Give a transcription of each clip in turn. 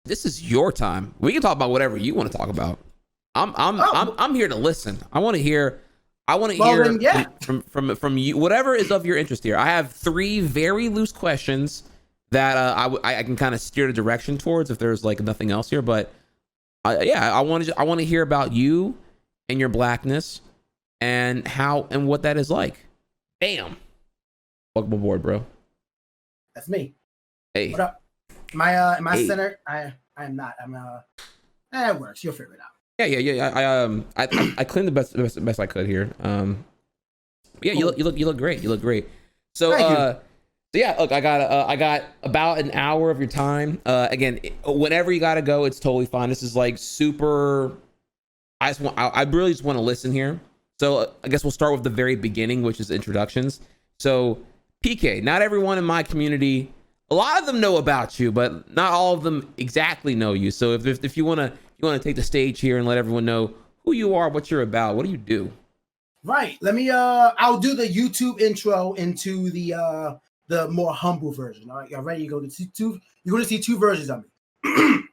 This is your time. We can talk about whatever you want to talk about. I'm here to listen. I want to hear. Then, yeah. from you whatever is of your interest here. I have 3 very loose questions that I can kind of steer the direction towards if there's like nothing else here. But I want to hear about you and your blackness and how and what that is like. Bam. Welcome aboard, bro. That's me. Hey. What up? Am I centered? I am not. It works. You'll figure it out. Yeah. I cleaned the best I could here. Yeah, cool. you look great. You look great. So yeah, look, I got about an hour of your time. Again, whenever you gotta go, it's totally fine. This is like super. I really just want to listen here. So I guess we'll start with the very beginning, which is introductions. So PK, not everyone in my community, a lot of them know about you, but not all of them exactly know you. So if you wanna take the stage here and let everyone know who you are, what you're about, what do you do? Right. Let me. I'll do the YouTube intro into the more humble version. All right, y'all ready? You're going to see 2 versions of me.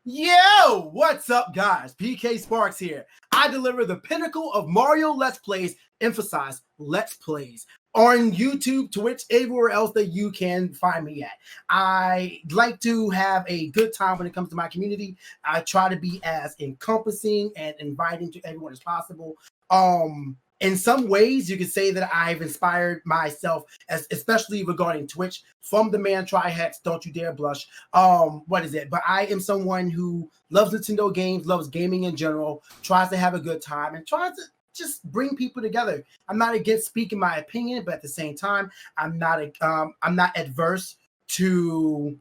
Yo, what's up, guys? PKSparkxx here. I deliver the pinnacle of Mario Let's Plays, emphasize Let's Plays, on YouTube, Twitch, everywhere else that you can find me at. I like to have a good time when it comes to my community. I try to be as encompassing and inviting to everyone as possible. In some ways, you could say that I've inspired myself, especially regarding Twitch, from the man Trihex, don't you dare blush. What is it? But I am someone who loves Nintendo games, loves gaming in general, tries to have a good time, and tries to just bring people together. I'm not against speaking my opinion, but at the same time, I'm not adverse to.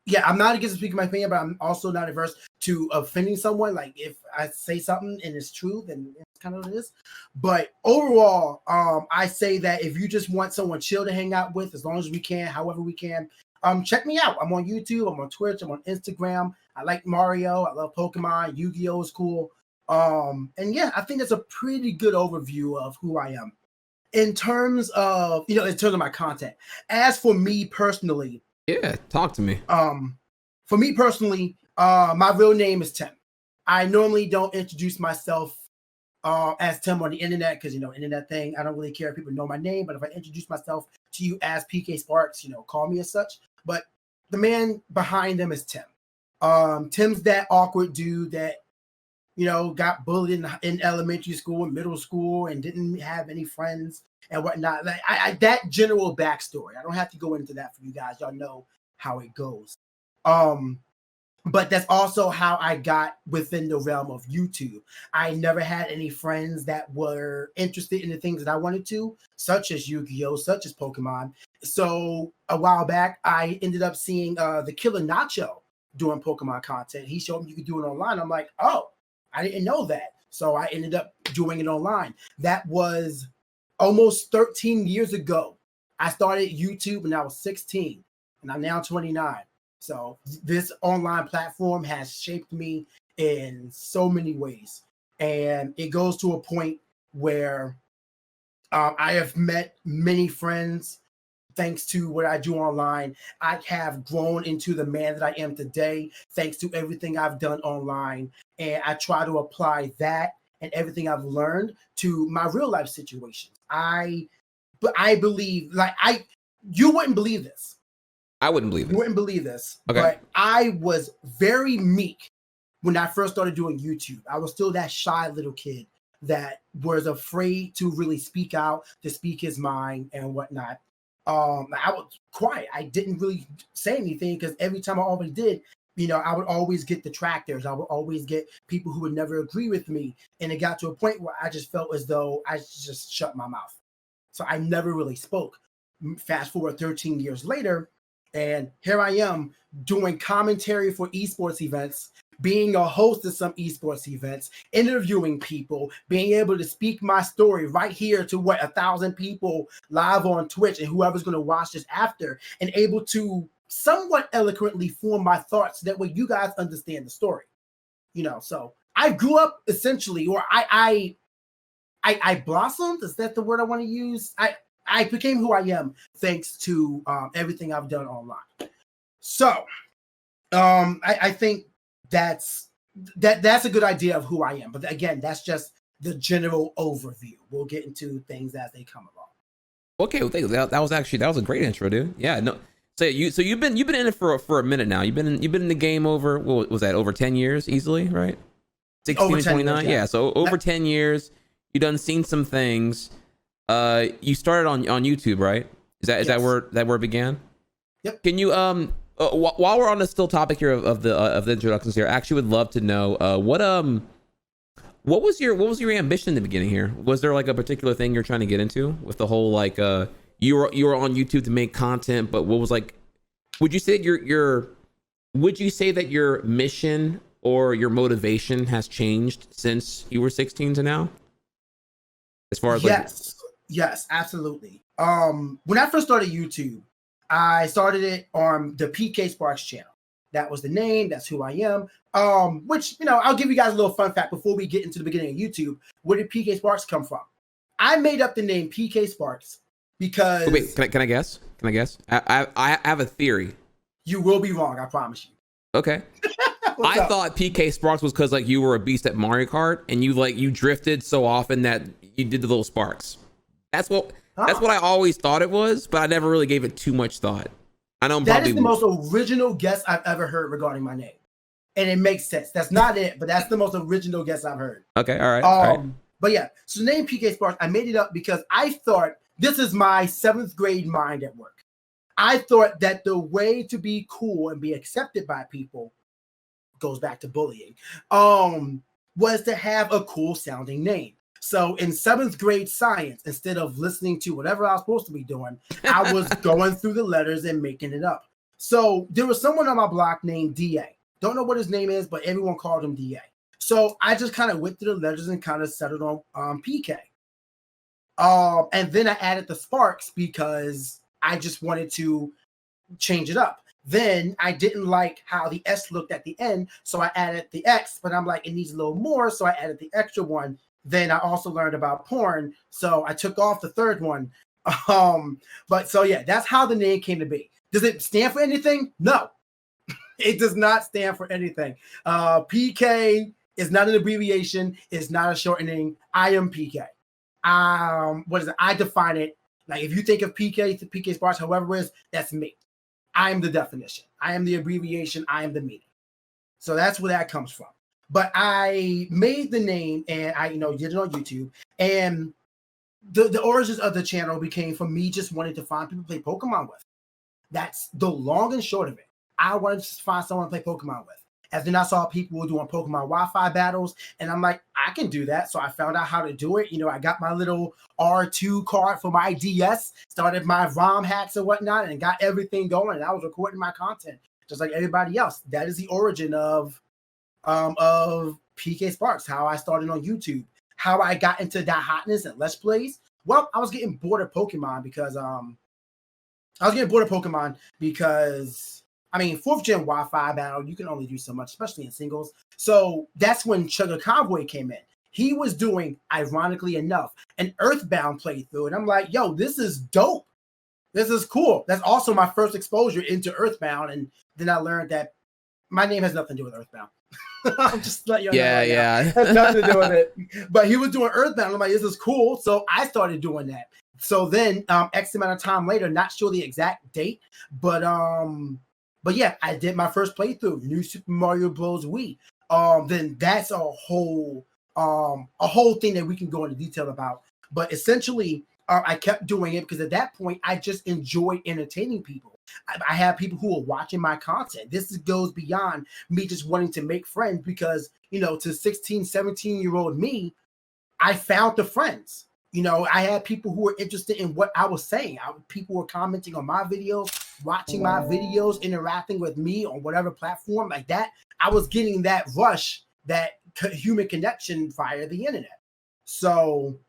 Yeah, I'm not against speaking my opinion, but I'm also not averse to offending someone. Like if I say something and it's true, then it's kind of what it is. But overall, I say that if you just want someone chill to hang out with, as long as we can, however we can, check me out. I'm on YouTube, I'm on Twitch, I'm on Instagram. I like Mario, I love Pokemon, Yu-Gi-Oh is cool. And yeah, I think that's a pretty good overview of who I am. In terms of my content. As for me personally, yeah, talk to me. For me personally, my real name is Tim. I normally don't introduce myself as Tim on the internet because internet thing. I don't really care if people know my name, but if I introduce myself to you as PKSparkxx, call me as such. But the man behind them is Tim. Tim's that awkward dude that got bullied in elementary school and middle school and didn't have any friends and whatnot. Like that general backstory. I don't have to go into that for you guys. Y'all know how it goes. But that's also how I got within the realm of YouTube. I never had any friends that were interested in the things that I wanted to, such as Yu-Gi-Oh, such as Pokemon. So a while back, I ended up seeing the Killer Nacho doing Pokemon content. He showed me you could do it online. I'm like, oh, I didn't know that. So I ended up doing it online. That was almost 13 years ago. I started YouTube when I was 16, and I'm now 29. So this online platform has shaped me in so many ways. And it goes to a point where I have met many friends thanks to what I do online. I have grown into the man that I am today thanks to everything I've done online. And I try to apply that and everything I've learned to my real life situations. I believe, you wouldn't believe this. I wouldn't believe it. You wouldn't believe this. Okay. But I was very meek when I first started doing YouTube. I was still that shy little kid that was afraid to really speak out, to speak his mind and whatnot. I was quiet. I didn't really say anything because every time I always did, I would always get detractors. I would always get people who would never agree with me. And it got to a point where I just felt as though I just shut my mouth. So I never really spoke. Fast forward 13 years later, and here I am doing commentary for esports events, being a host of some esports events, interviewing people, being able to speak my story right here to 1,000 people live on Twitch and whoever's going to watch this after, and able to somewhat eloquently form my thoughts. That way you guys understand the story. So I grew up essentially, or I blossomed. Is that the word I want to use? I became who I am thanks to everything I've done online. So I think that's a good idea of who I am. But again, that's just the general overview. We'll get into things as they come along. Okay, well, that was a great intro, dude. Yeah, no. So you've been in it for a minute now. You've been in the game over, what was that, over 10 years easily, right? 16 to 29. Years, yeah. So over 10 years, you done seen some things. You started on YouTube, right? Is that where it began? Yep. Can you while we're on the still topic here of the introductions here, I actually would love to know what was your ambition in the beginning here? Was there like a particular thing you're trying to get into with the whole like you were on YouTube to make content, but what was like, would you say that your mission or your motivation has changed since you were 16 to now? As far as yes, absolutely. When I first started YouTube, I started it on the PKSparkxx channel. That was the name. That's who I am. Which, I'll give you guys a little fun fact before we get into the beginning of YouTube. Where did PKSparkxx come from? I made up the name PKSparkxx because... Oh, wait, can I guess? I have a theory. You will be wrong, I promise you. Okay. I thought PKSparkxx was because like you were a beast at Mario Kart and you drifted so often that you did the little sparks. That's what I always thought it was, but I never really gave it too much thought. I know that is the most original guess I've ever heard regarding my name, and it makes sense. That's not it, but that's the most original guess I've heard. Okay, all right. But yeah, so the name PKSparkxx, I made it up because I thought this is my 7th grade mind at work. I thought that the way to be cool and be accepted by people, goes back to bullying, was to have a cool sounding name. So in 7th grade science, instead of listening to whatever I was supposed to be doing, I was going through the letters and making it up. So there was someone on my block named DA. Don't know what his name is, but everyone called him DA. So I just kind of went through the letters and kind of settled on PK. And then I added the Sparks because I just wanted to change it up. Then I didn't like how the S looked at the end, so I added the X, but I'm like, it needs a little more, so I added the extra one. Then I also learned about porn, so I took off the 3rd one. But so yeah, that's how the name came to be. Does it stand for anything? No, it does not stand for anything. PK is not an abbreviation. It's not a shortening. I am PK. What is it? I define it. Like if you think of PK to PKSparkxx, however it is, that's me. I am the definition. I am the abbreviation. I am the meaning. So that's where that comes from. But I made the name and I, did it on YouTube. And the origins of the channel became from me just wanting to find people to play Pokemon with. That's the long and short of it. I wanted to find someone to play Pokemon with. And then I saw people doing Pokemon Wi-Fi battles. And I'm like, I can do that. So I found out how to do it. I got my little R2 card for my DS, started my ROM hacks and whatnot, and got everything going. And I was recording my content just like everybody else. That is the origin of PKSparkxx, how I started on YouTube, how I got into that hotness and Let's Plays. Well, I was getting bored of Pokemon because 4th gen Wi-Fi battle, you can only do so much, especially in singles. So that's when Chugga Convoy came in. He was doing, ironically enough, an Earthbound playthrough. And I'm like, yo, this is dope. This is cool. That's also my first exposure into Earthbound. And then I learned that my name has nothing to do with Earthbound. I'm just letting you know. Yeah. It has nothing to do with it. But he was doing Earthbound. I'm like, this is cool. So I started doing that. So then X amount of time later, not sure the exact date, but yeah, I did my first playthrough, New Super Mario Bros. Wii. Then that's a whole thing that we can go into detail about. But essentially, I kept doing it because at that point, I just enjoyed entertaining people. I have people who are watching my content. This goes beyond me just wanting to make friends because, to 16, 17-year-old me, I found the friends. I had people who were interested in what I was saying. People were commenting on my videos, watching my videos, interacting with me on whatever platform like that. I was getting that rush, that human connection via the internet. So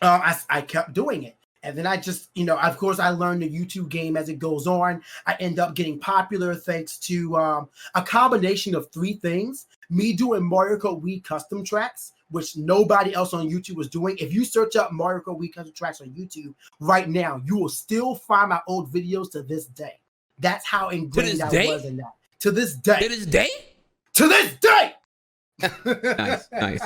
I kept doing it. And then I just, of course, I learned the YouTube game as it goes on. I end up getting popular thanks to a combination of 3 things. Me doing Mario Kart Wii custom tracks, which nobody else on YouTube was doing. If you search up Mario Kart Wii custom tracks on YouTube right now, you will still find my old videos to this day. That's how ingrained I was in that. to this day. To this day? To this day. Nice.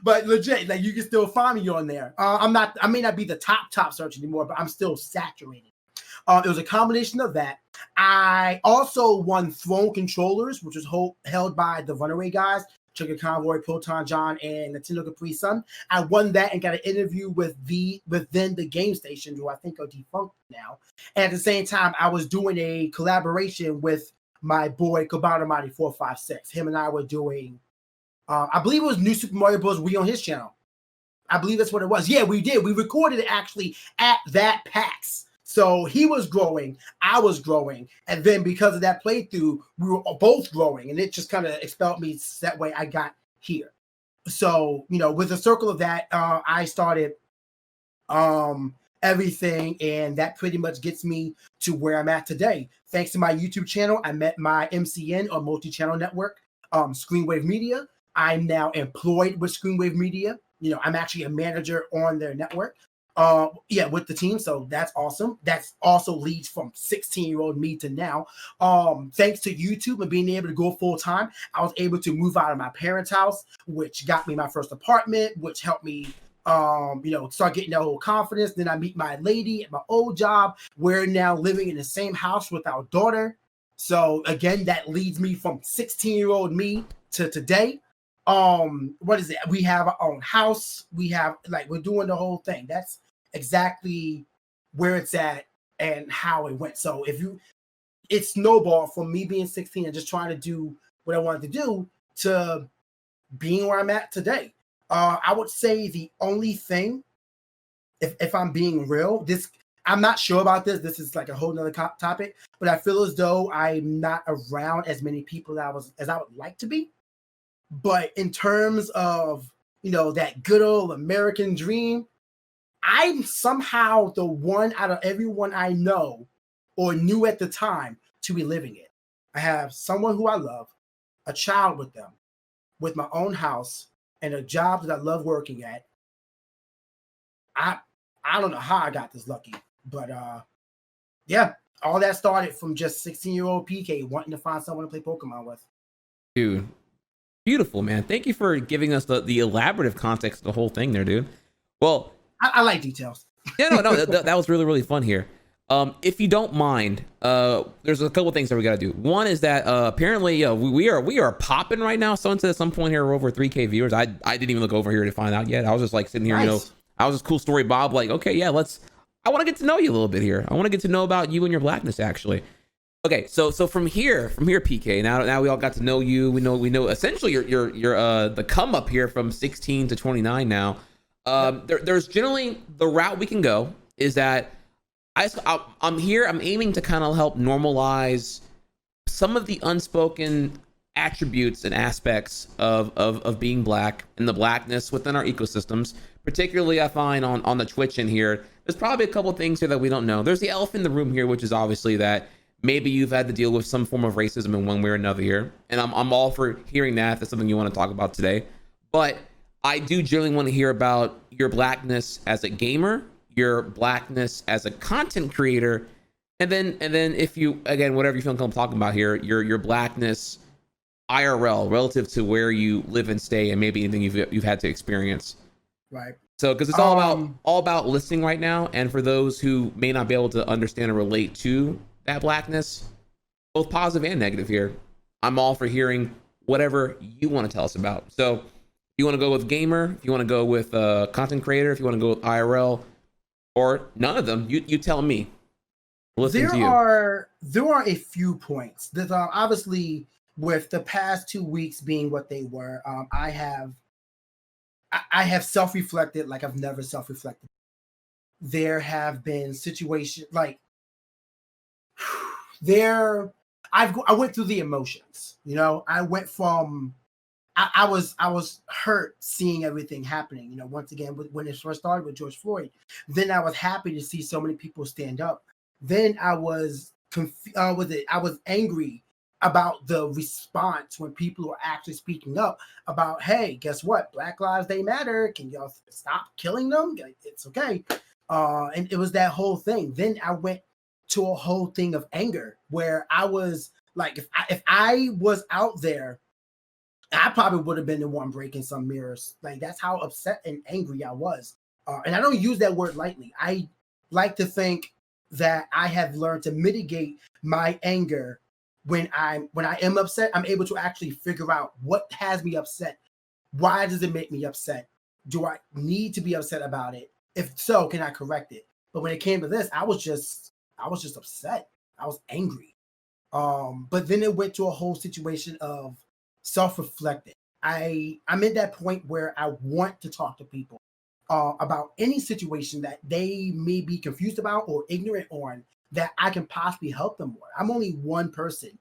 But legit, like you can still find me on there. I may not be the top search anymore, but I'm still saturated. It was a combination of that. I also won Throne Controllers, which was held by the Runaway guys, Trigger Convoy, Proton John, and Nintendo Capri Sun. I won that and got an interview with then the Game Station, who I think are defunct now. And at the same time, I was doing a collaboration with my boy Kobatamati 456. Him and I were doing, I believe it was New Super Mario Bros. Wii on his channel. I believe that's what it was. Yeah, we did. We recorded it actually at that PAX. So he was growing, I was growing, and then because of that playthrough, we were both growing, and it just kind of expelled me that way I got here. So, with the circle of that, I started everything, and that pretty much gets me to where I'm at today. Thanks to my YouTube channel, I met my MCN or multi-channel network, Screenwave Media. I'm now employed with Screenwave Media. I'm actually a manager on their network. With the team. So that's awesome. That's also leads from 16-year-old me to now. Thanks to YouTube and being able to go full time, I was able to move out of my parents' house, which got me my first apartment, which helped me, start getting that whole confidence. Then I meet my lady at my old job. We're now living in the same house with our daughter. So again, that leads me from 16-year-old me to today. What is it? We have our own house. We're doing the whole thing. That's exactly where it's at and how it went. So it snowballed from me being 16 and just trying to do what I wanted to do to being where I'm at today. I would say the only thing, if I'm being real, I'm not sure about this. This is like a whole nother topic, but I feel as though I'm not around as many people as I would like to be. But in terms of, that good old American dream, I'm somehow the one out of everyone I know or knew at the time to be living it. I have someone who I love, a child with them, with my own house, and a job that I love working at. I don't know how I got this lucky, but all that started from just 16-year-old PK wanting to find someone to play Pokemon with. Dude, beautiful, man. Thank you for giving us the elaborative context of the whole thing there, dude. Well, I like details. Yeah, no, that was really, really fun here. If you don't mind, there's a couple things that we got to do. One is that apparently we are popping right now. Someone said at some point here we're over 3K viewers. I didn't even look over here to find out yet. I was just like sitting here, Nice. I was just cool story Bob, like, okay, yeah, I want to get to know you a little bit here. I want to get to know about you and your Blackness, actually. Okay, so from here, PK. Now we all got to know you. We know essentially you're the come up here from 16 to 29 now. There's generally the route we can go is that I'm here. I'm aiming to kind of help normalize some of the unspoken attributes and aspects of being Black and the Blackness within our ecosystems. Particularly, I find on the Twitch in here, there's probably a couple of things here that we don't know. There's the elephant in the room here, which is obviously that maybe you've had to deal with some form of racism in one way or another here, and I'm all for hearing that if that's something you want to talk about today. But I do generally want to hear about your Blackness as a gamer, your Blackness as a content creator, and then if you, again, whatever you feel comfortable talking about here, your Blackness IRL relative to where you live and stay, and maybe anything you've had to experience. Right. So, because it's all about listening right now, and for those who may not be able to understand or relate to that Blackness, both positive and negative here, I'm all for hearing whatever you want to tell us about. So, if you want to go with gamer, if you want to go with content creator, if you want to go with IRL, or none of them, you tell me. Listen to you. There are a few points that obviously, with the past 2 weeks being what they were, I have self-reflected like I've never self-reflected. There have been situations like I went through the emotions. I went from I was hurt seeing everything happening. Once again, when it first started with George Floyd, then I was happy to see so many people stand up. Then I was I was angry about the response when people were actually speaking up about, hey, guess what? Black lives, they matter. Can y'all stop killing them? It's okay. And it was that whole thing. Then I went to a whole thing of anger where I was Like if I was out there, I probably would have been the one breaking some mirrors. Like that's how upset and angry I was. And I don't use that word lightly. I like to think that I have learned to mitigate my anger when I am upset. I'm able to actually figure out what has me upset. Why does it make me upset? Do I need to be upset about it? If so, can I correct it? But when it came to this, I was just upset. I was angry. But then it went to a whole situation of self-reflecting. I'm at that point where I want to talk to people about any situation that they may be confused about or ignorant on that I can possibly help them with. I'm only one person.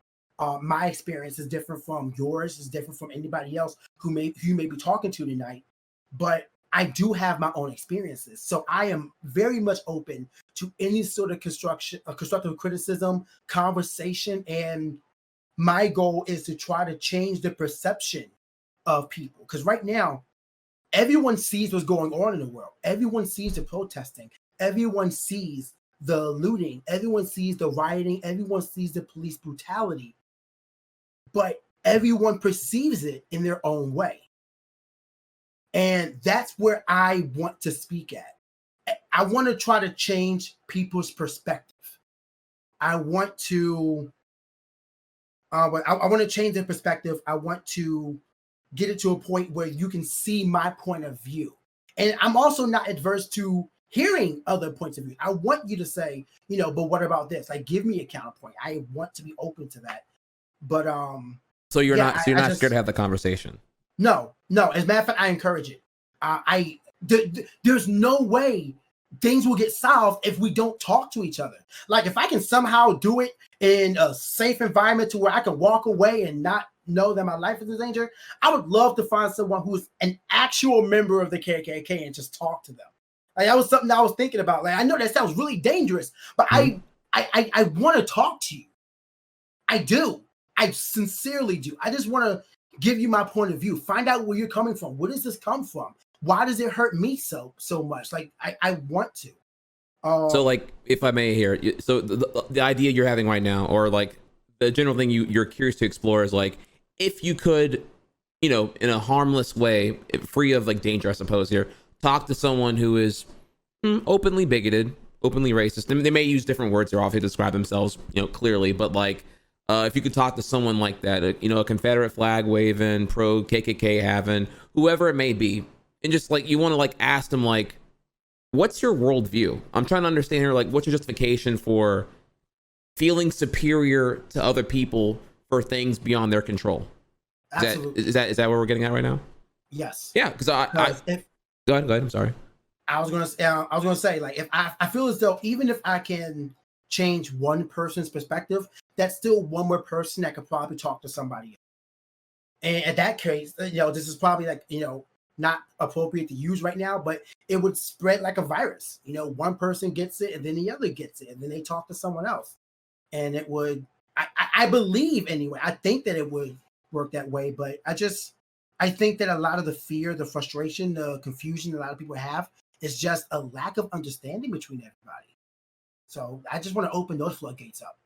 My experience is different from yours, is different from anybody else who you may be talking to tonight. But I do have my own experiences. So I am very much open to any sort of constructive criticism, conversation, and my goal is to try to change the perception of people. Because right now, everyone sees what's going on in the world. Everyone sees the protesting. Everyone sees the looting. Everyone sees the rioting. Everyone sees the police brutality. But everyone perceives it in their own way. And that's where I want to speak at. I want to try to change people's perspective. I want to I want to change their perspective. I want to get it to a point where you can see my point of view. And I'm also not adverse to hearing other points of view. I want you to say, but what about this? Like, give me a counterpoint. I want to be open to that. But so you're not scared to have the conversation. No. As a matter of fact, I encourage it. There's no way things will get solved if we don't talk to each other. Like if I can somehow do it in a safe environment to where I can walk away and not know that my life is in danger, I would love to find someone who's an actual member of the KKK and just talk to them. Like that was something that I was thinking about. Like I know that sounds really dangerous, but I want to talk to you. I do. I sincerely do. I just want to give you my point of view. Find out where you're coming from. Where does this come from? Why does it hurt me so much? Like I want to. So like, if I may here, so the idea you're having right now, or like the general thing you're curious to explore is like, if you could, in a harmless way, free of like danger, I suppose here, talk to someone who is openly bigoted, openly racist. They may use different words here, often to describe themselves, clearly, but like, if you could talk to someone like that, a Confederate flag waving, pro KKK having, whoever it may be, and just like you want to like ask them like, what's your worldview? I'm trying to understand here, like, what's your justification for feeling superior to other people for things beyond their control? Absolutely. Is that where we're getting at right now? Yes. Yeah, because go ahead. I'm sorry. I was gonna say like if I feel as though even if I can change one person's perspective, that's still one more person that could probably talk to somebody else. And in that case, this is probably like, not appropriate to use right now, but it would spread like a virus. One person gets it and then the other gets it and then they talk to someone else. And it would, I believe anyway, I think that it would work that way, but I think that a lot of the fear, the frustration, the confusion a lot of people have is just a lack of understanding between everybody. So I just want to open those floodgates up.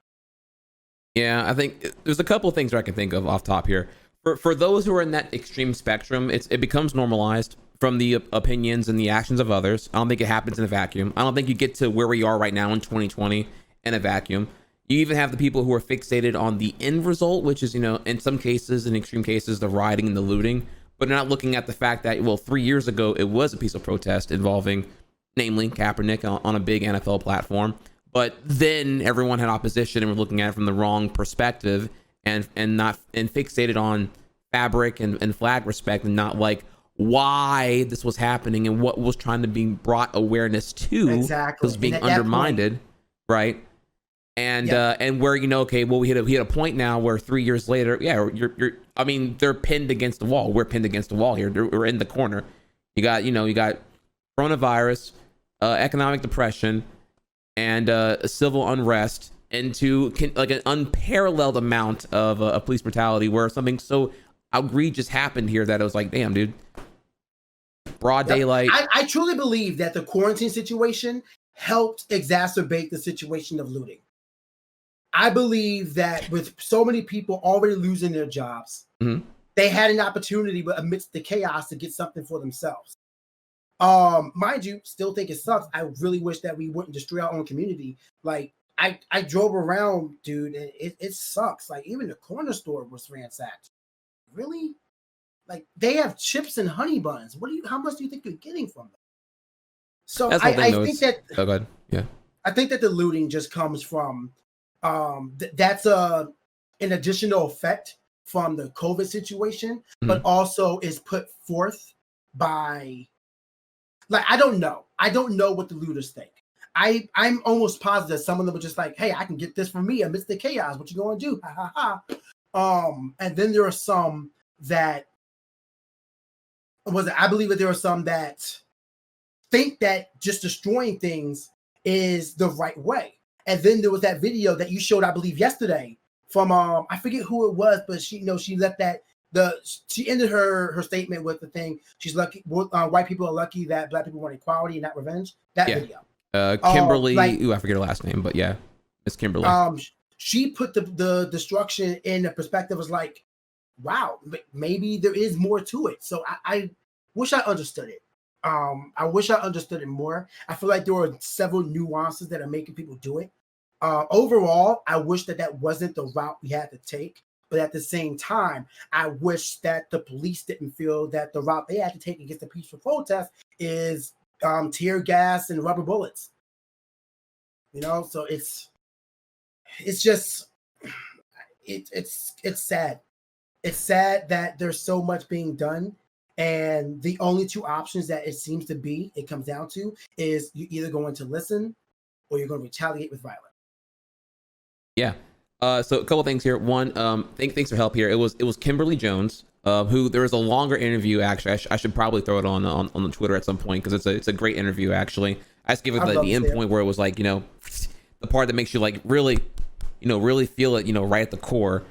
Yeah, I think there's a couple of things I can think of off top here. For those who are in that extreme spectrum, it becomes normalized from the opinions and the actions of others. I don't think it happens in a vacuum. I don't think you get to where we are right now in 2020 in a vacuum. You even have the people who are fixated on the end result, which is, in some cases, in extreme cases, the rioting and the looting, but not looking at the fact that, 3 years ago, it was a peaceful protest involving, namely, Kaepernick on a big NFL platform. But then everyone had opposition and were looking at it from the wrong perspective and fixated on fabric and flag respect and not like why this was happening and what was trying to be brought awareness to. Exactly. Was being undermined, right? And and where we hit a point now where 3 years later, they're pinned against the wall. We're pinned against the wall here. We're in the corner. You got coronavirus, economic depression, and civil unrest into like an unparalleled amount of police brutality, where something so egregious happened here that it was like, damn, dude, broad daylight. I truly believe that the quarantine situation helped exacerbate the situation of looting. I believe that with so many people already losing their jobs, they had an opportunity, but amidst the chaos, to get something for themselves. Mind you, still think it sucks. I really wish that we wouldn't destroy our own community. Like I drove around, dude, and it sucks. Like even the corner store was ransacked. Really? Like they have chips and honey buns. How much do you think you're getting from them? So I think that oh, go ahead. Yeah. I think that the looting just comes from that's an additional effect from the COVID situation, but also is put forth by, like, I don't know what the looters think. I'm almost positive some of them were just like, hey, I can get this for me amidst the chaos. What you gonna do? Ha ha ha. And then there are some that I believe that there are some that think that just destroying things is the right way. And then there was that video that you showed, I believe, yesterday from I forget who it was, but she let that she ended her statement with the thing. She's lucky. White people are lucky that black people want equality and not revenge. That video. Kimberly. I forget her last name, but yeah, Miss Kimberly. She put the destruction in a perspective. Was like, wow, maybe there is more to it. So I wish I understood it. I wish I understood it more. I feel like there were several nuances that are making people do it. Overall, I wish that wasn't the route we had to take. But at the same time, I wish that the police didn't feel that the route they had to take against the peaceful protest is tear gas and rubber bullets. You know, so it's just it's sad. It's sad that there's so much being done, and the only two options that it seems to be, it comes down to, is you're either going to listen or you're going to retaliate with violence. Yeah. So a couple things here. One, thanks for help here. It was Kimberly Jones, who there was a longer interview. Actually, I should probably throw it on the Twitter at some point because it's a great interview. Actually, I just give it the end point where it was like, you know, the part that makes you like really, you know, really feel it, you know, right at the core.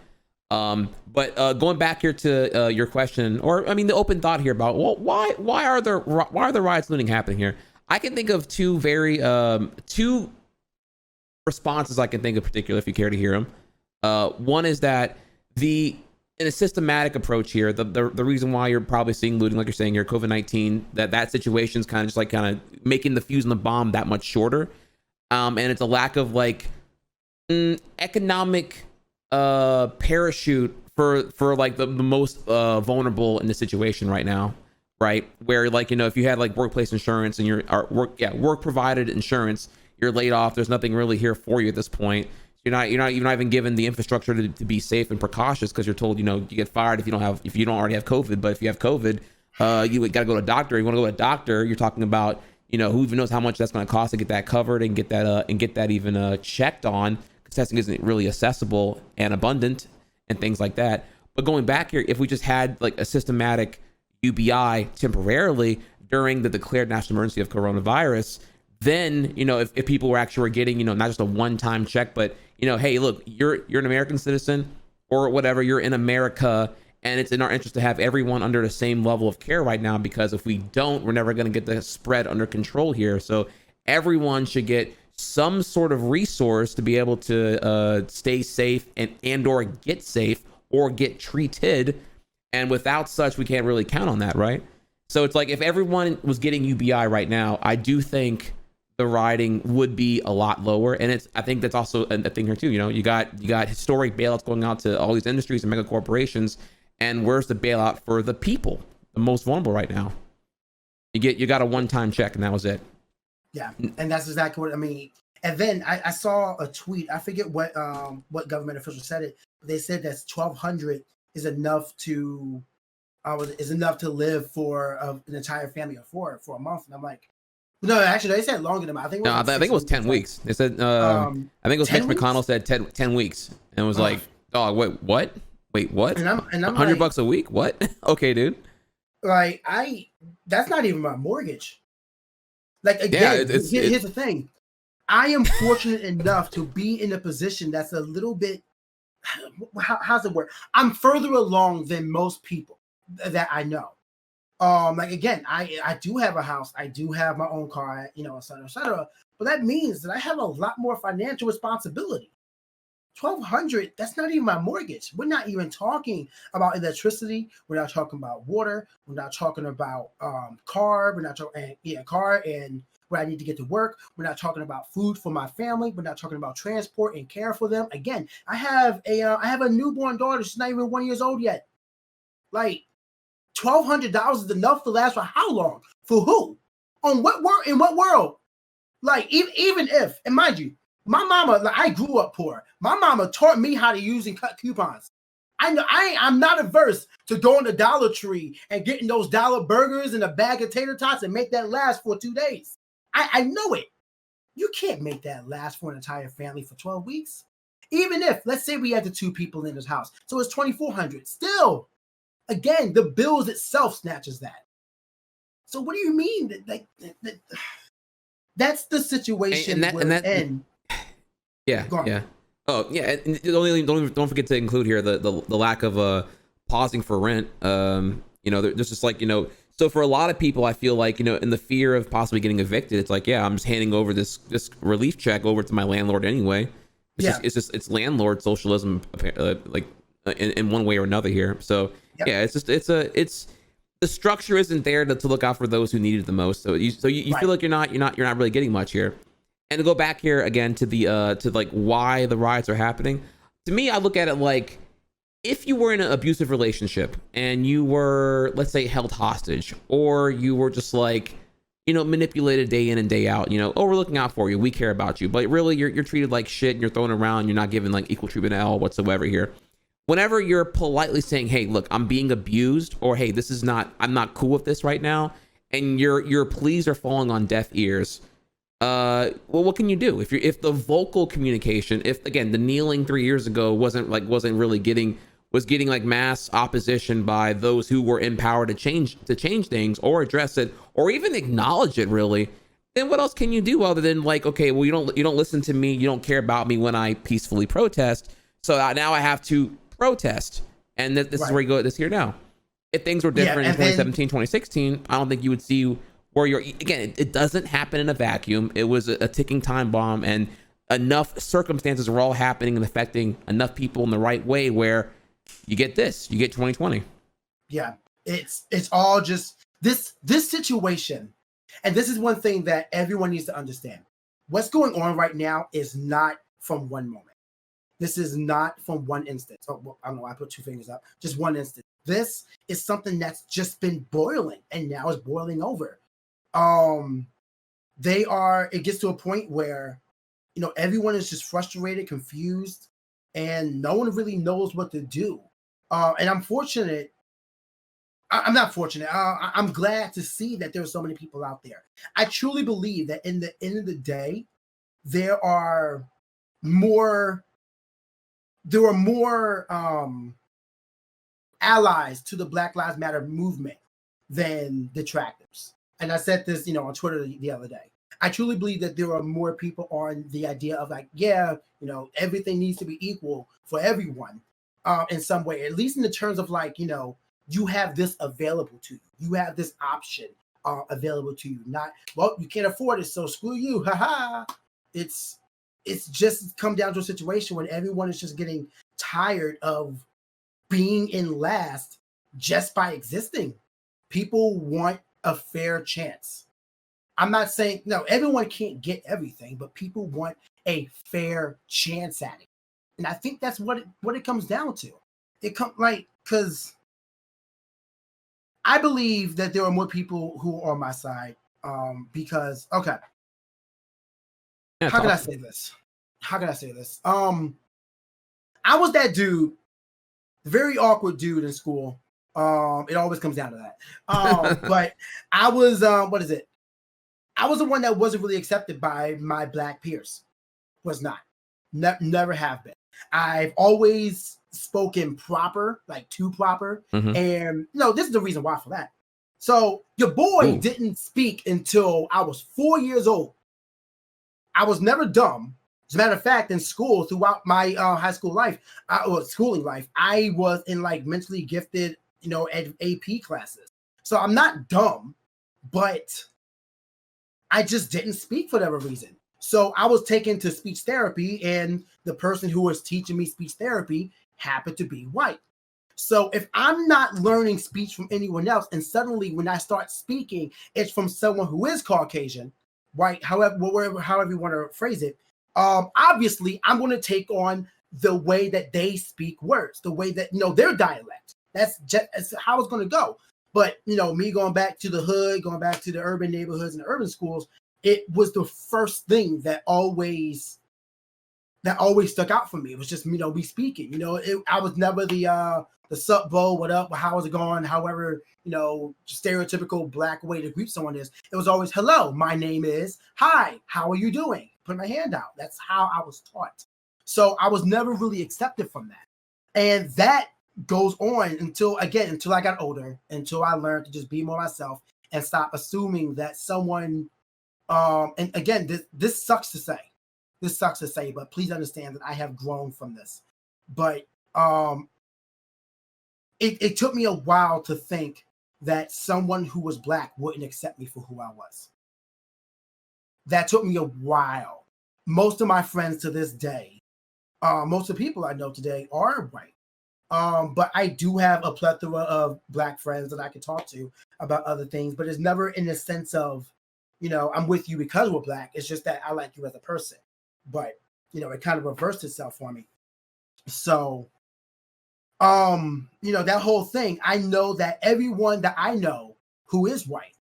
But going back here to your question, or I mean the open thought here about, well, why are the riots looting happening here? I can think of two responses I can think of particular, if you care to hear them. One is that in a systematic approach here, the reason why you're probably seeing looting, like you're saying here, COVID-19, that situation is kind of making the fuse on the bomb that much shorter. And it's a lack of like economic parachute for like the most vulnerable in the situation right now, right? Where, like, you know, if you had like workplace insurance and work provided insurance, you're laid off. There's nothing really here for you at this point. You're not even given the infrastructure to be safe and precautious, because you're told, you know, you get fired if you don't already have COVID. But if you have COVID, you got to go to a doctor. You want to go to a doctor, you're talking about, you know, who even knows how much that's going to cost to get that covered and get that even checked on, because testing isn't really accessible and abundant and things like that. But going back here, if we just had like a systematic UBI temporarily during the declared national emergency of coronavirus, then, you know, if people were getting, you know, not just a one-time check, but, you know, hey, look, you're an American citizen or whatever, you're in America, and it's in our interest to have everyone under the same level of care right now, because if we don't, we're never going to get the spread under control here. So everyone should get some sort of resource to be able to stay safe and or get safe or get treated. And without such, we can't really count on that, right? So it's like, if everyone was getting UBI right now, I do think the rioting would be a lot lower. And I think that's also a thing here too. You know, you got historic bailouts going out to all these industries and mega corporations. And where's the bailout for the people, the most vulnerable right now? You got a one-time check, and that was it. Yeah, and that's exactly what I mean. And then I saw a tweet. I forget what government official said it, but they said that 1,200 is enough to live for an entire family of four for a month. And I'm like, no, actually, they said longer than that. I think it was 10 weeks. They said, I think it was Mitch McConnell said 10 weeks, and it was like, oh, wait, what? Wait, what? And I'm $100 like, a week? What? Okay, dude. Like, that's not even my mortgage. Like, again, here's the thing. I am fortunate enough to be in a position that's a little bit, how's it work? I'm further along than most people that I know. Like, again, I do have a house, I do have my own car, you know, et cetera, et cetera. But that means that I have a lot more financial responsibility. $1,200, that's not even my mortgage. We're not even talking about electricity. We're not talking about water. We're not talking about car. We're not talking car and where I need to get to work. We're not talking about food for my family. We're not talking about transport and care for them. Again, I have a newborn daughter. She's not even 1 year old yet. Like $1,200 is enough to last for how long? For who? On what world? In what world? Like even if, and mind you, my mama, like, I grew up poor. My mama taught me how to use and cut coupons. I know I'm not averse to going to Dollar Tree and getting those dollar burgers and a bag of tater tots and make that last for 2 days. I know it. You can't make that last for an entire family for 12 weeks. Even if, let's say we had the 2 people in this house, so it's $2,400. Still, again, the bills itself snatches that. So what do you mean that that's the situation we're in? Yeah. Oh yeah, and don't forget to include here the lack of pausing for rent. There's just like, so for a lot of people, I feel like, in the fear of possibly getting evicted, it's like, yeah, I'm just handing over this relief check over to my landlord anyway. It's landlord socialism, in one way or another here. So yeah, it's the structure isn't there to look out for those who need it the most. So you feel like you're not really getting much here. And to go back here again to the to like why the riots are happening, to me, I look at it like, if you were in an abusive relationship and you were, let's say, held hostage, or you were just like, manipulated day in and day out, we're looking out for you, we care about you, but really you're treated like shit and you're thrown around, you're not given like equal treatment at all whatsoever here. Whenever you're politely saying, hey, look, I'm being abused, or hey, I'm not cool with this right now, and your pleas are falling on deaf ears, well, what can you do? If the vocal communication, if again the kneeling 3 years ago wasn't really getting like mass opposition by those who were in power to change things or address it or even acknowledge it, really, then what else can you do other than like, okay, well, you don't listen to me, you don't care about me when I peacefully protest, so now I have to protest, and this is where you go at this here now. If things were different in 2017, 2016, I don't think you would see where it doesn't happen in a vacuum. It was a ticking time bomb, and enough circumstances were all happening and affecting enough people in the right way where you get 2020. Yeah, it's all just this situation. And this is one thing that everyone needs to understand. What's going on right now is not from one moment. This is not from one instance. Oh, well, I don't know, I put 2 fingers up. Just one instance. This is something that's just been boiling, and now it's boiling over. It gets to a point where, everyone is just frustrated, confused, and no one really knows what to do. And I'm fortunate. I'm not fortunate. I'm glad to see that there are so many people out there. I truly believe that in the end of the day, there are more allies to the Black Lives Matter movement than detractors. And I said this, on Twitter the other day. I truly believe that there are more people on the idea of like, everything needs to be equal for everyone in some way, at least in the terms of like, you have this available to you. You have this option available to you. Not, well, you can't afford it, so screw you. It's just come down to a situation when everyone is just getting tired of being in last just by existing. People want a fair chance. I'm not saying, no, everyone can't get everything, but people want a fair chance at it. And I think that's what it comes down to. Because I believe that there are more people who are on my side. Because, okay. Yeah, How can I say this? I was that dude, very awkward dude in school. It always comes down to that. But I was, I was the one that wasn't really accepted by my Black peers. Was not. Never have been. I've always spoken proper, like too proper. Mm-hmm. And this is the reason why for that. So your boy didn't speak until I was 4 years old. I was never dumb. As a matter of fact, in school, throughout my high school life, schooling life, I was in like mentally gifted, AP classes. So I'm not dumb, but I just didn't speak for whatever reason. So I was taken to speech therapy, and the person who was teaching me speech therapy happened to be white. So if I'm not learning speech from anyone else, and suddenly when I start speaking, it's from someone who is Caucasian, white, however you want to phrase it, obviously I'm going to take on the way that they speak words, the way that, their dialect. That's how it's going to go. But, me going back to the hood, going back to the urban neighborhoods and the urban schools, it was the first thing that always stuck out for me. It was just, me speaking. I was never the sup, bro, what up, how is it going? However, stereotypical Black way to greet someone is. It was always, hello, my name is, hi, how are you doing? Put my hand out. That's how I was taught. So I was never really accepted from that. And that goes on until I got older, until I learned to just be more myself and stop assuming that someone, and again, this sucks to say. This sucks to say, but please understand that I have grown from this. But it took me a while to think that someone who was Black wouldn't accept me for who I was. That took me a while. Most of my friends to this day, most of the people I know today are white. But I do have a plethora of Black friends that I can talk to about other things, but it's never in the sense of, I'm with you because we're Black. It's just that I like you as a person. But, it kind of reversed itself for me. So, that whole thing, I know that everyone that I know who is white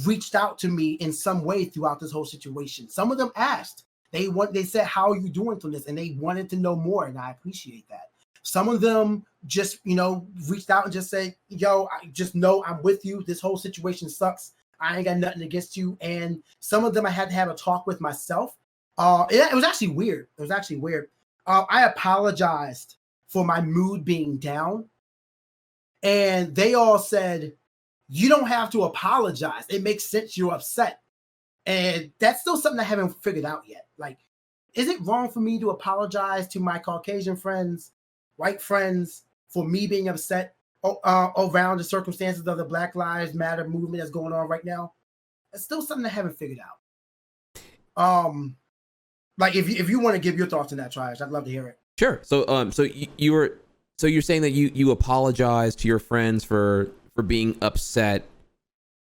reached out to me in some way throughout this whole situation. Some of them asked, they said, how are you doing from this? And they wanted to know more. And I appreciate that. Some of them just, reached out and just said, yo, I just know I'm with you. This whole situation sucks. I ain't got nothing against you. And some of them I had to have a talk with myself. It was actually weird. I apologized for my mood being down. And they all said, you don't have to apologize. It makes sense you're upset. And that's still something I haven't figured out yet. Like, is it wrong for me to apologize to my Caucasian friends, white friends, for me being upset around the circumstances of the Black Lives Matter movement that's going on right now? It's still something I haven't figured out. Like if you want to give your thoughts on that, Trash, I'd love to hear it. Sure. So you're saying that you apologize to your friends for being upset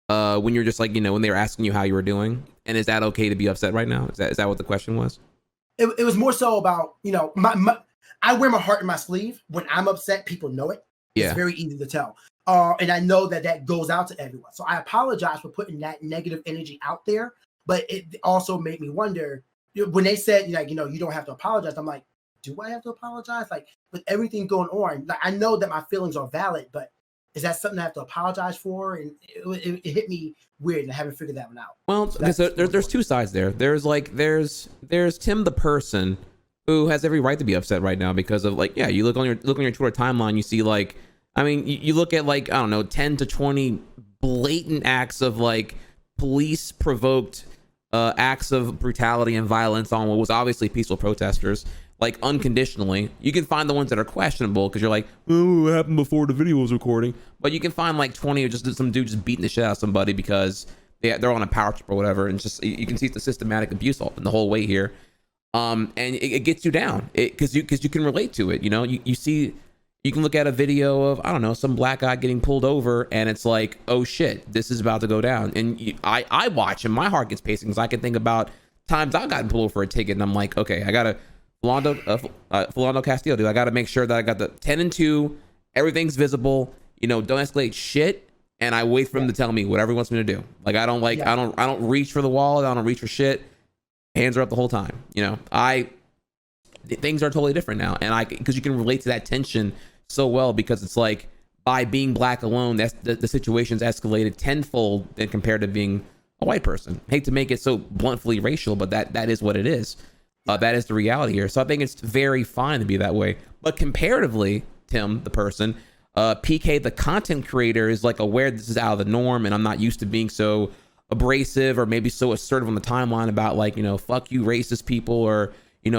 when you're just like, when they were asking you how you were doing, and is that okay to be upset right now? Is that what the question was? It was more so about, I wear my heart in my sleeve. When I'm upset, people know it. Yeah. It's very easy to tell. And I know that goes out to everyone. So I apologize for putting that negative energy out there. But it also made me wonder, when they said, you don't have to apologize. I'm like, do I have to apologize? Like, with everything going on, like, I know that my feelings are valid, but is that something I have to apologize for? And it hit me weird, and I haven't figured that one out. Well, so there's two sides there. There's Tim the person who has every right to be upset right now because of, like, yeah, you look on your Twitter timeline, you see, like, I mean, you look at, like, I don't know, 10 to 20 blatant acts of, like, police provoked acts of brutality and violence on what was obviously peaceful protesters, like, unconditionally. You can find the ones that are questionable because you're like, oh, what happened before the video was recording? But you can find like 20 or just some dude just beating the shit out of somebody because they're on a power trip or whatever, and just you can see the systematic abuse in the whole way here. And it gets you down because you can relate to it. You see, you can look at a video of, I don't know, some Black guy getting pulled over, and it's like, oh shit, this is about to go down. And I watch, and my heart gets pacing because I can think about times I've gotten pulled over for a ticket, and I'm like, okay, I gotta Philando Castillo, dude, I gotta make sure that I got the 10 and 2, everything's visible, don't escalate shit, and I wait for him to tell me whatever he wants me to do. Like, I don't reach for the wall, I don't reach for shit. Hands are up the whole time. Things are totally different now, and because you can relate to that tension so well, because it's like, by being Black alone, that's the situation's escalated tenfold than compared to being a white person. Hate to make it so bluntly racial, but that is what it is. That is the reality here. So I think it's very fine to be that way. But comparatively, Tim, the person, PK, the content creator, is like aware this is out of the norm, and I'm not used to being so abrasive or maybe so assertive on the timeline about, like, fuck you racist people, or,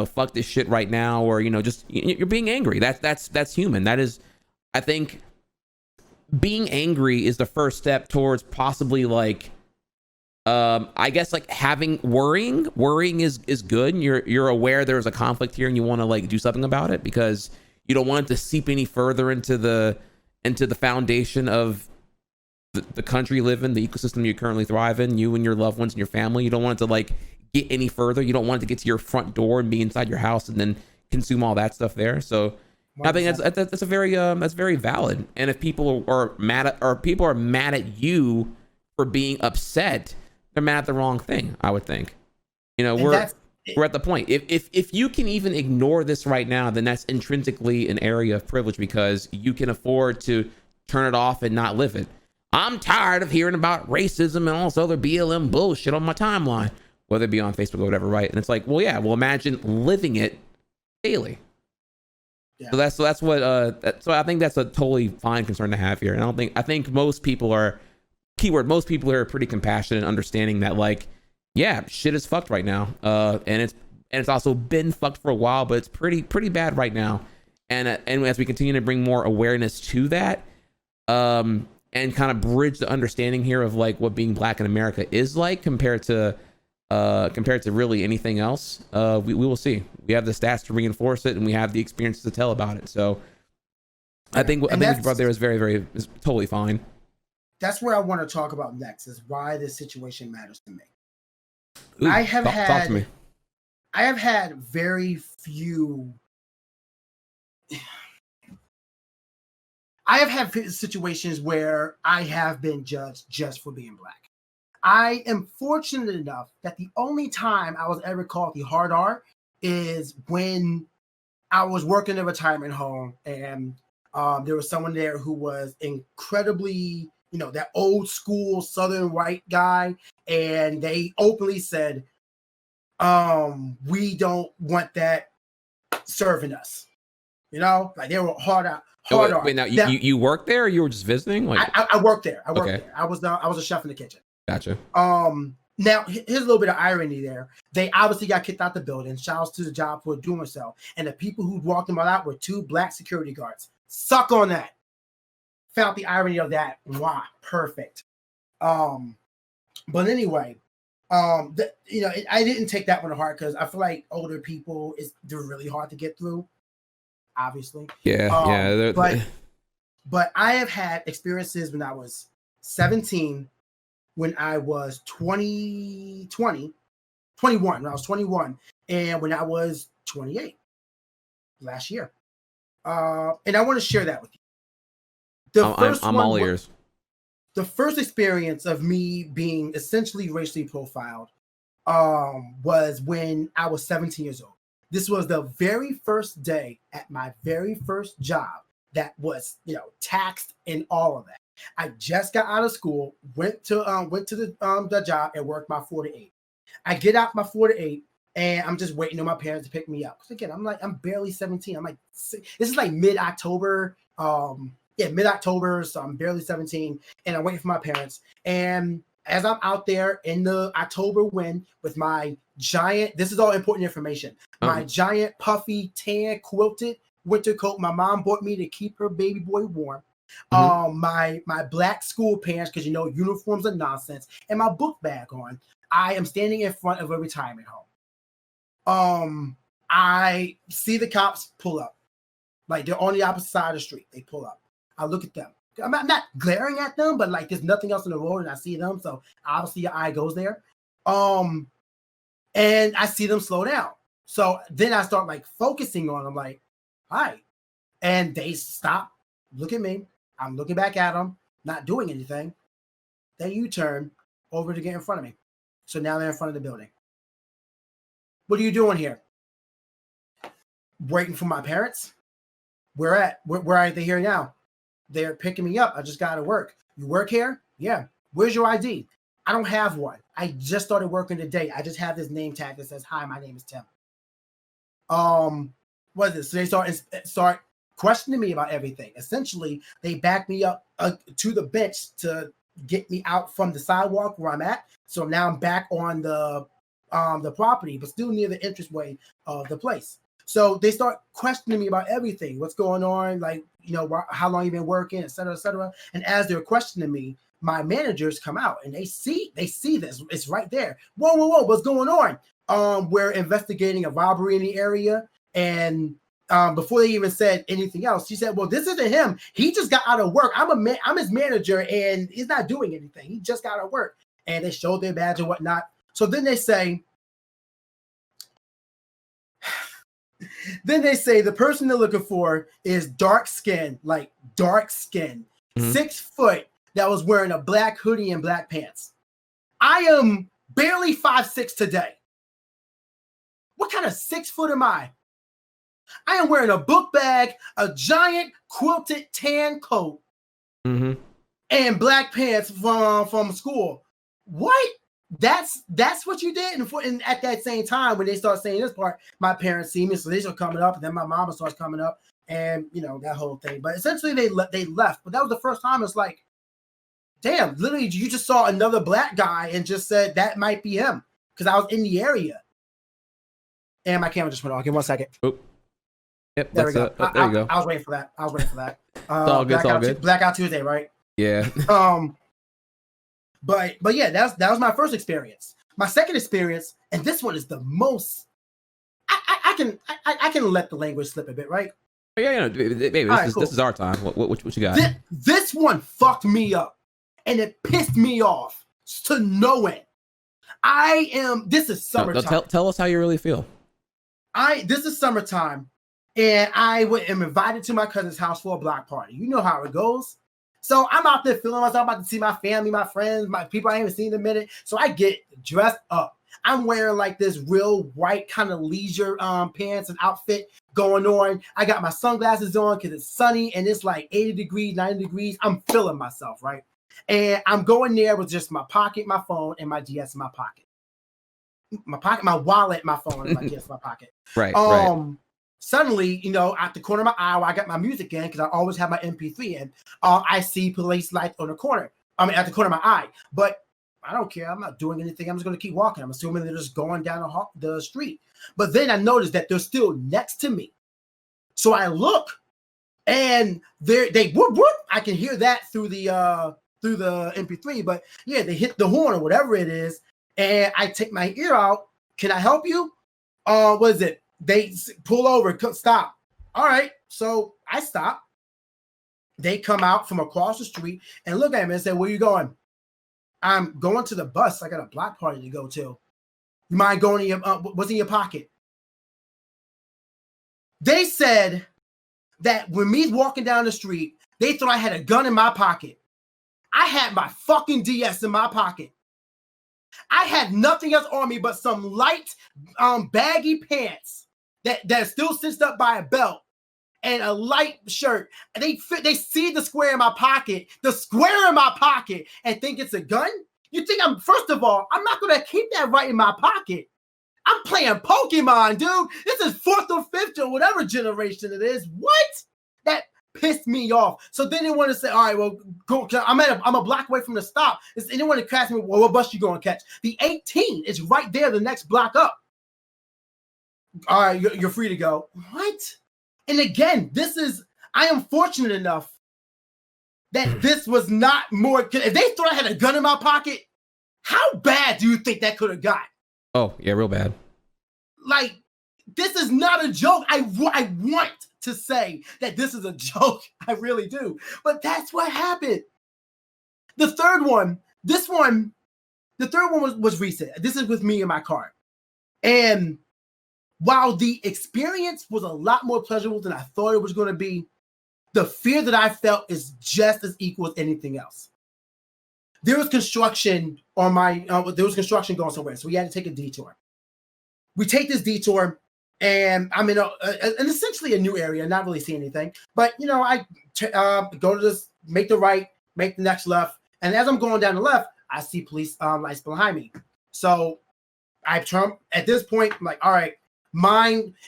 fuck this shit right now, or, just you're being angry. That's human. That is, I think, being angry is the first step towards possibly, like, I guess like worrying is good, and you're aware there's a conflict here and you want to like do something about it because you don't want it to seep any further into the foundation of the country you live in, the ecosystem you currently thrive in, you and your loved ones and your family. You don't want it to like get any further. You don't want it to get to your front door and be inside your house and then consume all that stuff there. So 100%. I think that's a very that's very valid. And if people are mad at you for being upset, they're mad at the wrong thing, I would think. You know, we're at the point. If you can even ignore this right now, then that's intrinsically an area of privilege because you can afford to turn it off and not live it. I'm tired of hearing about racism and all this other BLM bullshit on my timeline, whether it be on Facebook or whatever, right? And it's like, well, yeah, well, imagine living it daily. Yeah. So that's what. So I think that's a totally fine concern to have here. And I think most people are. Keyword: most people are pretty compassionate and understanding that, like, yeah, shit is fucked right now. And it's also been fucked for a while, but it's pretty bad right now. And as we continue to bring more awareness to that, and kind of bridge the understanding here of like what being black in America is like compared to really anything else, we will see. We have the stats to reinforce it, and we have the experience to tell about it. So I think what you brought there is is totally fine. That's where I want to talk about next, is why this situation matters to me. Ooh, talk to me. I have had very few. I have had situations where I have been judged just for being black. I am fortunate enough that the only time I was ever called the hard R is when I was working in a retirement home, and there was someone there who was incredibly, that old school Southern white guy, and they openly said, we don't want that serving us. Like they were hard out. Wait, now you worked there, or you were just visiting? Like I worked there. I worked there. I was a chef in the kitchen. Gotcha. Now here's a little bit of irony there. They obviously got kicked out the building. Shouts to the job for doing so. And the people who walked them out were 2 black security guards. Suck on that. Felt the irony of that. Wow, perfect. But anyway, I didn't take that one to heart because I feel like older people they're really hard to get through. Obviously. Yeah. But I have had experiences when I was 17, when I was 21, when I was 21, and when I was 28 last year. And I want to share that with you. I'm all ears. The first experience of me being essentially racially profiled was when I was 17 years old. This was the very first day at my very first job that was, taxed and all of that. I just got out of school, went to the job and worked my 4 to 8. I get out my 4 to 8 and I'm just waiting on my parents to pick me up. Because again, I'm barely 17. I'm like, this is like mid-October. Mid-October, so I'm barely 17, and I'm waiting for my parents. And as I'm out there in the October wind with my giant, this is all important information, my giant puffy tan quilted winter coat my mom bought me to keep her baby boy warm. My black school pants, because uniforms are nonsense, and my book bag on. I am standing in front of a retirement home. I see the cops pull up. Like they're on the opposite side of the street. They pull up. I look at them. I'm not glaring at them, but like there's nothing else in the road and I see them. So obviously your eye goes there. And I see them slow down. So then I start like focusing on them, like, hi. And they stop, look at me. I'm looking back at them, not doing anything. Then you turn over to get in front of me. So now they're in front of the building. What are you doing here? Waiting for my parents. Where are they here now? They're picking me up. I just got to work. You work here? Yeah. Where's your ID? I don't have one. I just started working today. I just have this name tag that says, hi, my name is Tim. What is it? So they start questioning me about everything. Essentially, they back me up to the bench to get me out from the sidewalk where I'm at. So now I'm back on the property, but still near the entranceway of the place. So they start questioning me about everything. What's going on? Like, how long you been working, et cetera, et cetera. And as they're questioning me, my managers come out and they see this. It's right there. Whoa, what's going on? We're investigating a robbery in the area, and before they even said anything else, she said, well, this isn't him. He just got out of work. I'm his manager, and he's not doing anything. He just got out of work. And they showed their badge and whatnot. So then they say, the person they're looking for is dark skin, 6 foot, that was wearing a black hoodie and black pants. I am barely 5'6" today. What kind of 6 foot am I? I am wearing a book bag, a giant quilted tan coat, and black pants from school. What? That's what you did? And at that same time, when they start saying this part, my parents see me, so they start coming up, and then my mama starts coming up, and that whole thing. But essentially, they left. But that was the first time. It's like, damn, literally, you just saw another black guy and just said that might be him because I was in the area. And my camera just went off. Give me 1 second. Oop. Yep, there we go. There you go. I was waiting for that. It's all good. It's all good. Blackout Tuesday, right? Yeah. But yeah, that was my first experience. My second experience, and this one is the most. I can let the language slip a bit, right? Yeah, baby. This is our time. What you got? This one fucked me up, and it pissed me off to no end. This is summertime. No, tell us how you really feel. This is summertime, and I am invited to my cousin's house for a block party. You know how it goes. So I'm out there feeling myself. I'm about to see my family, my friends, my people I haven't seen in a minute. So I get dressed up. I'm wearing like this real white kind of leisure pants and outfit going on. I got my sunglasses on because it's sunny and it's like 80 degrees, 90 degrees. I'm feeling myself, right? And I'm going there with just my pocket, my phone, and my DS in my pocket. My wallet, my phone, and my DS in my pocket. Right. Suddenly, at the corner of my eye, where I got my music in because I always have my MP3 in, I see police lights on the corner. At the corner of my eye. But I don't care. I'm not doing anything. I'm just going to keep walking. I'm assuming they're just going down the street. But then I noticed that they're still next to me. So I look, and they whoop whoop. I can hear that through the MP3. But yeah, they hit the horn or whatever it is, and I take my ear out. Can I help you? What is it? They pull over, stop. All right, so I stop. They come out from across the street and look at me and say, where you going? I'm going to the bus. I got a block party to go to. You mind going in your, what's in your pocket? They said that when me walking down the street, they thought I had a gun in my pocket. I had my fucking DS in my pocket. I had nothing else on me but some light baggy pants that still cinched up by a belt and a light shirt. And they see the square in my pocket, and think it's a gun? You think first of all, I'm not gonna keep that right in my pocket. I'm playing Pokemon, dude. This is 4th or 5th or whatever generation it is. What? That pissed me off. So then they want to say, all right, well, go. I'm a block away from the stop. Is anyone to catch me? Well, what bus you going to catch? The 18 is right there, the next block up. All right, you're free to go. What? And again, I am fortunate enough that this was not more. If they thought I had a gun in my pocket, how bad do you think that could have got? Oh, yeah, real bad. Like, this is not a joke. I want to say that this is a joke. I really do. But that's what happened. The third one was recent. This is with me in my car. And while the experience was a lot more pleasurable than I thought it was going to be, the fear that I felt is just as equal as anything else. There was construction going somewhere, so we had to take a detour. We take this detour, and I'm in essentially a new area, not really see anything. But I go to this, make the right, make the next left, and as I'm going down the left, I see police lights behind me. So I turn. At this point, I'm like, all right.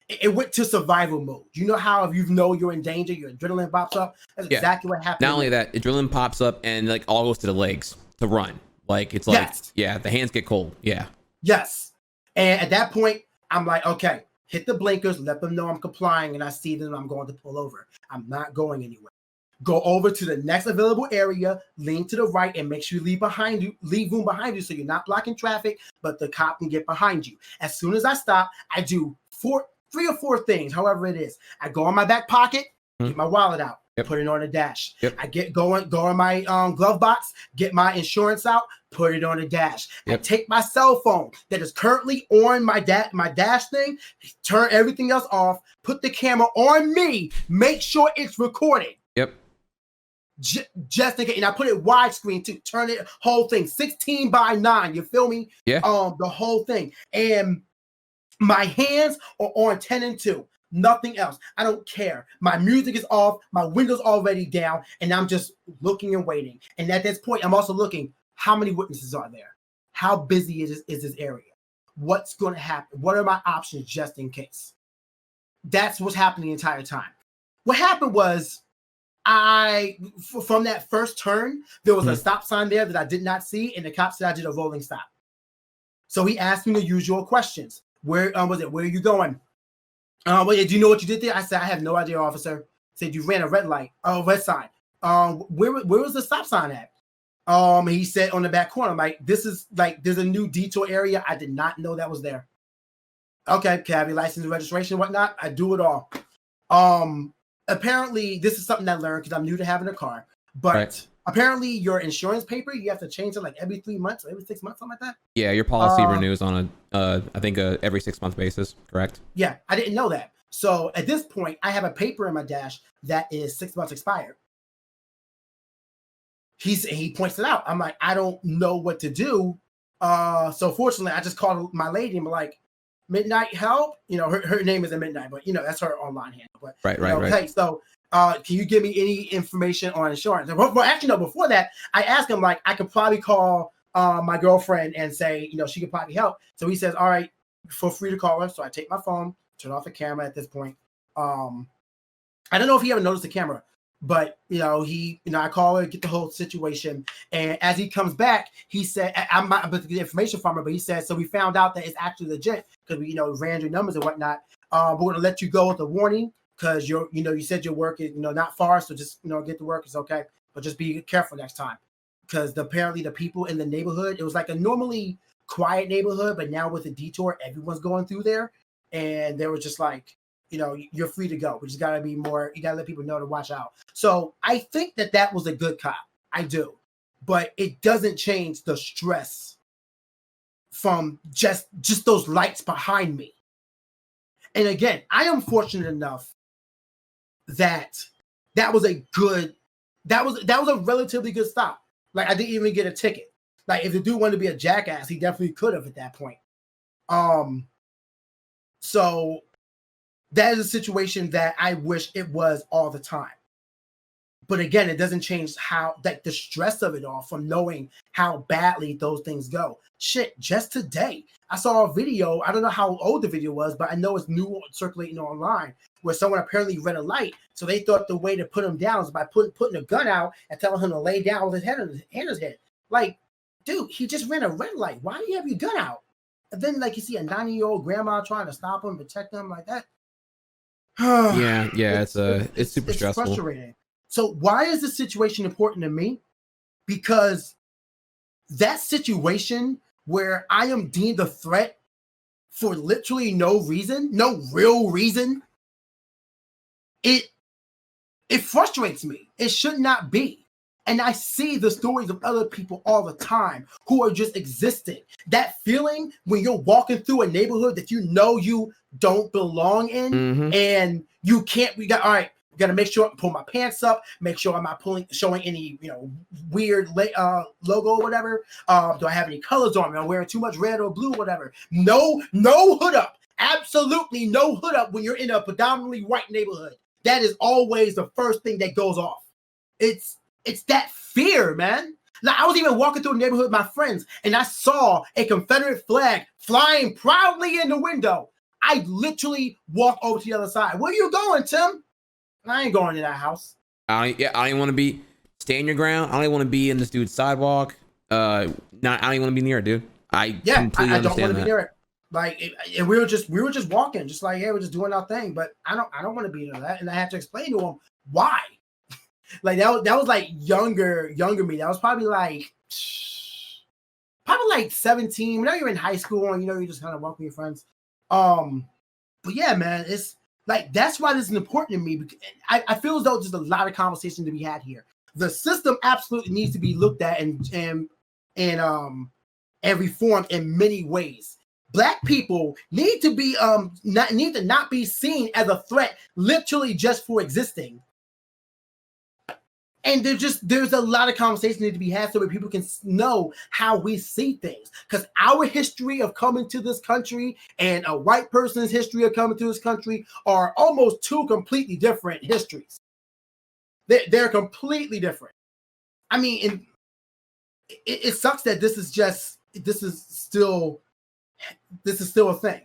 It went to survival mode. You know how if you're in danger, your adrenaline pops up? That's exactly what happened. Not only that, adrenaline pops up and like all goes to the legs to run. Like it's like, yes. The hands get cold. Yeah. Yes. And at that point, I'm like, okay, hit the blinkers, let them know I'm complying, and I see them, I'm going to pull over. I'm not going anywhere. Go over to the next available area, lean to the right, and make sure you leave room behind you so you're not blocking traffic, but the cop can get behind you. As soon as I stop, I do 3 or 4 things, however it is. I go in my back pocket, get my wallet out, put it on the dash. I go in my glove box, get my insurance out, put it on the dash. I take my cell phone that is currently on my dash thing, turn everything else off, put the camera on me, make sure it's recording. Just in case, and I put it widescreen too. Turn it whole thing 16:9. You feel me? Yeah. The whole thing, and my hands are on 10 and 2. Nothing else. I don't care. My music is off. My window's already down, and I'm just looking and waiting. And at this point, I'm also looking. How many witnesses are there? How busy is this area? What's going to happen? What are my options just in case? That's what's happening the entire time. What happened was, from that first turn, there was a stop sign there that I did not see, and the cop said I did a rolling stop. So he asked me the usual questions. Where was it? Where are you going? Do you know what you did there? I said, I have no idea, officer. He said, you ran a red light, red sign. Where was the stop sign at? He said on the back corner. I'm like, this is like, there's a new detour area. I did not know that was there. Okay, can I have your license and registration and whatnot? I do it all. Apparently, this is something I learned because I'm new to having a car. But apparently, your insurance paper, you have to change it like every 3 months or every 6 months, something like that. Yeah, your policy renews on I think every 6 month basis, correct? Yeah, I didn't know that. So at this point, I have a paper in my dash that is 6 months expired. He points it out. I'm like, I don't know what to do. So fortunately, I just called my lady and be like, Midnight Help. You know, her name isn't Midnight, but that's her online handle. But right. Hey, so can you give me any information on insurance? Well, actually, no. Before that, I asked him like I could probably call my girlfriend and say she could probably help. So he says, all right, feel free to call her. So I take my phone, turn off the camera at this point. I don't know if he ever noticed the camera. But I call her, get the whole situation, and as he comes back, he said, "I'm not about to get information from her," but he said, "So we found out that it's actually legit because we, ran your numbers and whatnot. We're going to let you go with a warning because you said your work is, not far, so just, get to work. It's okay, but just be careful next time because apparently the people in the neighborhood, it was like a normally quiet neighborhood, but now with the detour, everyone's going through there, and they were just like." You're free to go. We just gotta be more. You gotta let people know to watch out. So I think that was a good cop. I do, but it doesn't change the stress from just those lights behind me. And again, I am fortunate enough that was a relatively good stop. Like I didn't even get a ticket. Like if the dude wanted to be a jackass, he definitely could have at that point. So. That is a situation that I wish it was all the time. But again, it doesn't change how the stress of it all from knowing how badly those things go. Shit, just today, I saw a video. I don't know how old the video was, but I know it's new circulating online where someone apparently red a light. So they thought the way to put him down is by putting a gun out and telling him to lay down with his head on his head. Like, dude, he just ran a red light. Why do you have your gun out? And then you see a 90-year-old grandma trying to stop him, protect him like that. yeah, it's super stressful. Frustrating. So why is this situation important to me? Because that situation where I am deemed a threat for literally no reason, no real reason, it frustrates me. It should not be. And I see the stories of other people all the time who are just existing. That feeling when you're walking through a neighborhood that you don't belong in, and you can't. We got to make sure I pull my pants up. Make sure I'm not showing any weird logo or whatever. Do I have any colors on me? I'm wearing too much red or blue, or whatever. No hood up. Absolutely no hood up when you're in a predominantly white neighborhood. That is always the first thing that goes off. It's that fear, man. Like I was even walking through the neighborhood with my friends, and I saw a Confederate flag flying proudly in the window. I literally walked over to the other side. Where you going, Tim? I ain't going to that house. I don't want to be stand your ground. I don't want to be in this dude's sidewalk. I don't want to be near it, dude. I completely I don't understand want to that. be near it. And we were just walking, just like, hey, we're just doing our thing. But I don't want to be near that. And I had to explain to him why. Like that was like younger me. That was probably like 17. Whenever you're in high school and you're just kind of walking with your friends. But yeah, man, it's like that's why this is important to me. Because I feel as though there's a lot of conversation to be had here. The system absolutely needs to be looked at and reformed in many ways. Black people need to be not be seen as a threat, literally just for existing. And there's a lot of conversation need to be had so that people can know how we see things. Because our history of coming to this country and a white person's history of coming to this country are almost two completely different histories. They're completely different. I mean, it sucks that this is still a thing.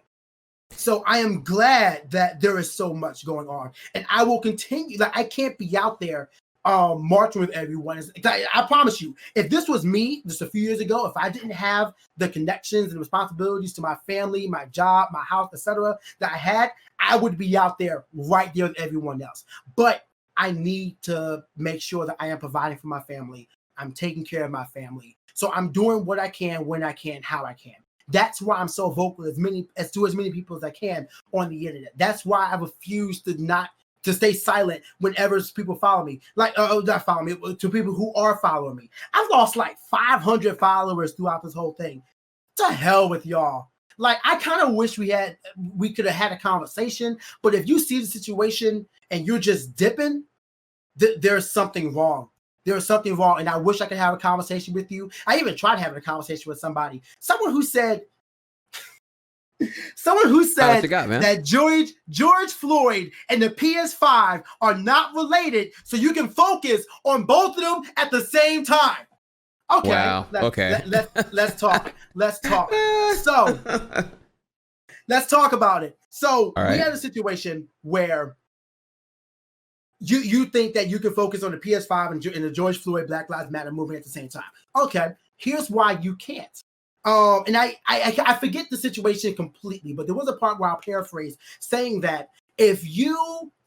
So I am glad that there is so much going on, and I will continue. Like I can't be out there marching with everyone. I promise you, if this was me just a few years ago, if I didn't have the connections and responsibilities to my family, my job, my house, etc., that I had, I would be out there right there with everyone else. But I need to make sure that I am providing for my family. I'm taking care of my family. So I'm doing what I can, when I can, how I can. That's why I'm so vocal to as many people as I can on the internet. That's why I refuse to stay silent whenever people follow me. Like, not follow me, to people who are following me. I've lost like 500 followers throughout this whole thing. To hell with y'all. Like, I kind of wish we could have had a conversation, but if you see the situation and you're just dipping, there's something wrong. There's something wrong, and I wish I could have a conversation with you. I even tried having a conversation with someone who said that George Floyd and the PS5 are not related, so you can focus on both of them at the same time. Okay. Wow. Let's talk. Let's talk. So let's talk about it. So we had a situation where you think that you can focus on the PS5 and the George Floyd Black Lives Matter movement at the same time. Okay, here's why you can't. And I forget the situation completely, but there was a part where I'll paraphrase saying that if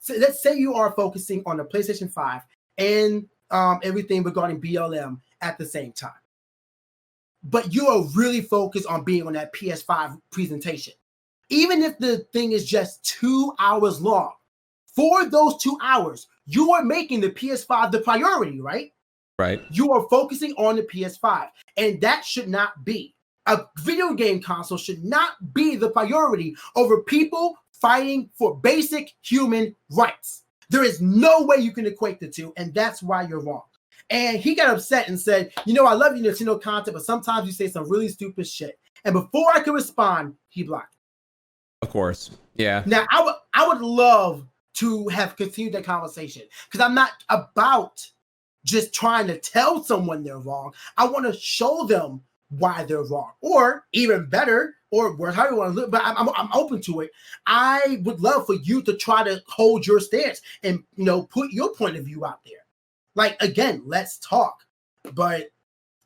let's say you are focusing on the PlayStation 5 and everything regarding BLM at the same time, but you are really focused on being on that PS5 presentation, even if the thing is just 2 hours long, for those 2 hours, you are making the PS5 the priority, right? Right. You are focusing on the PS5, and that should not be. A video game console should not be the priority over people fighting for basic human rights. There is no way you can equate the two, and that's why you're wrong. And he got upset and said, I love you, Nintendo content, but sometimes you say some really stupid shit. And before I could respond, he blocked me. Of course. Yeah. Now, I would love to have continued that conversation, because I'm not about just trying to tell someone they're wrong. I want to show them why they're wrong, or even better, or however you want to look, but I'm open to it. I would love for you to try to hold your stance and put your point of view out there. Like, again, let's talk. But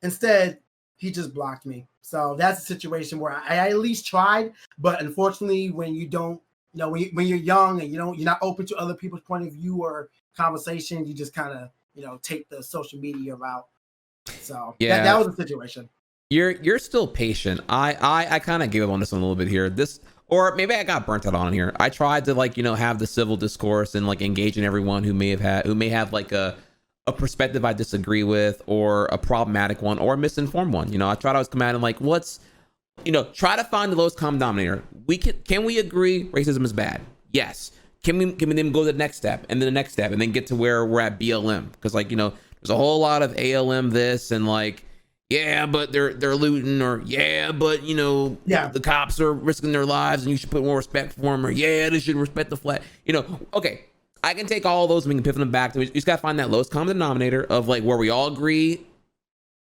instead, he just blocked me. So that's a situation where I at least tried, but unfortunately, when you don't, when you're young and you're not open to other people's point of view or conversation, you just kind of take the social media route. So yeah, that was the situation. You're still patient. I kind of gave up on this one a little bit here. Or maybe I got burnt out on here. I tried to have the civil discourse and engage in everyone who may have like a perspective I disagree with, or a problematic one, or a misinformed one. I try to always come out and try to find the lowest common denominator. Can we agree racism is bad? Yes. Can we then go to the next step, and then the next step, and then get to where we're at BLM? Because there's a whole lot of ALM this and yeah, but they're looting, or yeah, but the cops are risking their lives and you should put more respect for them, or yeah, they should respect the flag. Okay, I can take all those and we can pivot them back to, you just gotta find that lowest common denominator of where we all agree,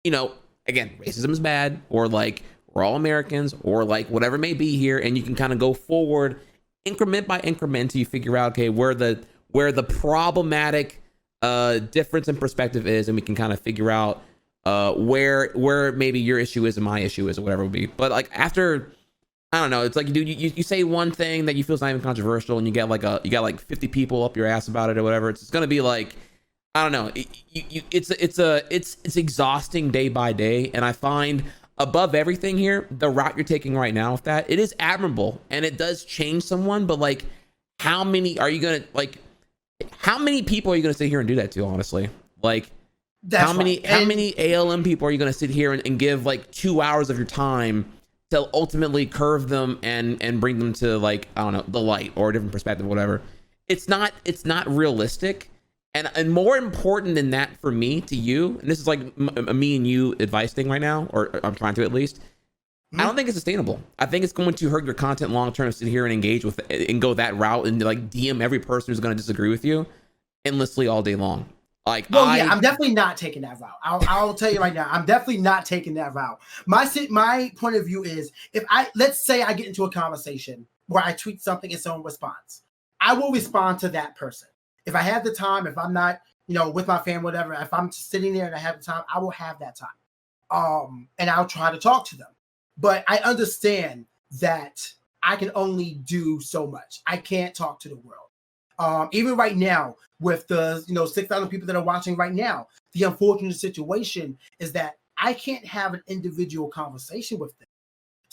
again, racism is bad, or we're all Americans, or whatever it may be here, and you can kind of go forward increment by increment until you figure out, okay, where the problematic difference in perspective is, and we can kind of figure out where maybe your issue is and my issue is, or whatever it would be. But after, I don't know, it's dude, you say one thing that you feel is not even controversial, and you get 50 people up your ass about it or whatever. It's gonna be I don't know. It's exhausting day by day, and I find above everything here, the route you're taking right now with that, it is admirable and it does change someone. But like, how many are you gonna like? How many people are you gonna sit here and do that to? Honestly, like, how many ALM people are you gonna sit here and give like 2 hours of your time to ultimately curve them and bring them to like, I don't know, the light or a different perspective, whatever. It's not realistic. And more important than that for me to you, and this is like a me and you advice thing right now, or I'm trying to at least. I don't think it's sustainable. I think it's going to hurt your content long term to sit here and engage with and go that route and like DM every person who's going to disagree with you endlessly all day long. Like, well, yeah, I'm definitely not taking that route. I'll tell you right now, I'm definitely not taking that route. My point of view is, if let's say I get into a conversation where I tweet something and someone responds, I will respond to that person. If I have the time, if I'm not, with my family, whatever, if I'm sitting there and I have the time, I will have that time. And I'll try to talk to them. But I understand that I can only do so much. I can't talk to the world. Even right now, with the 6,000 people that are watching right now, the unfortunate situation is that I can't have an individual conversation with them.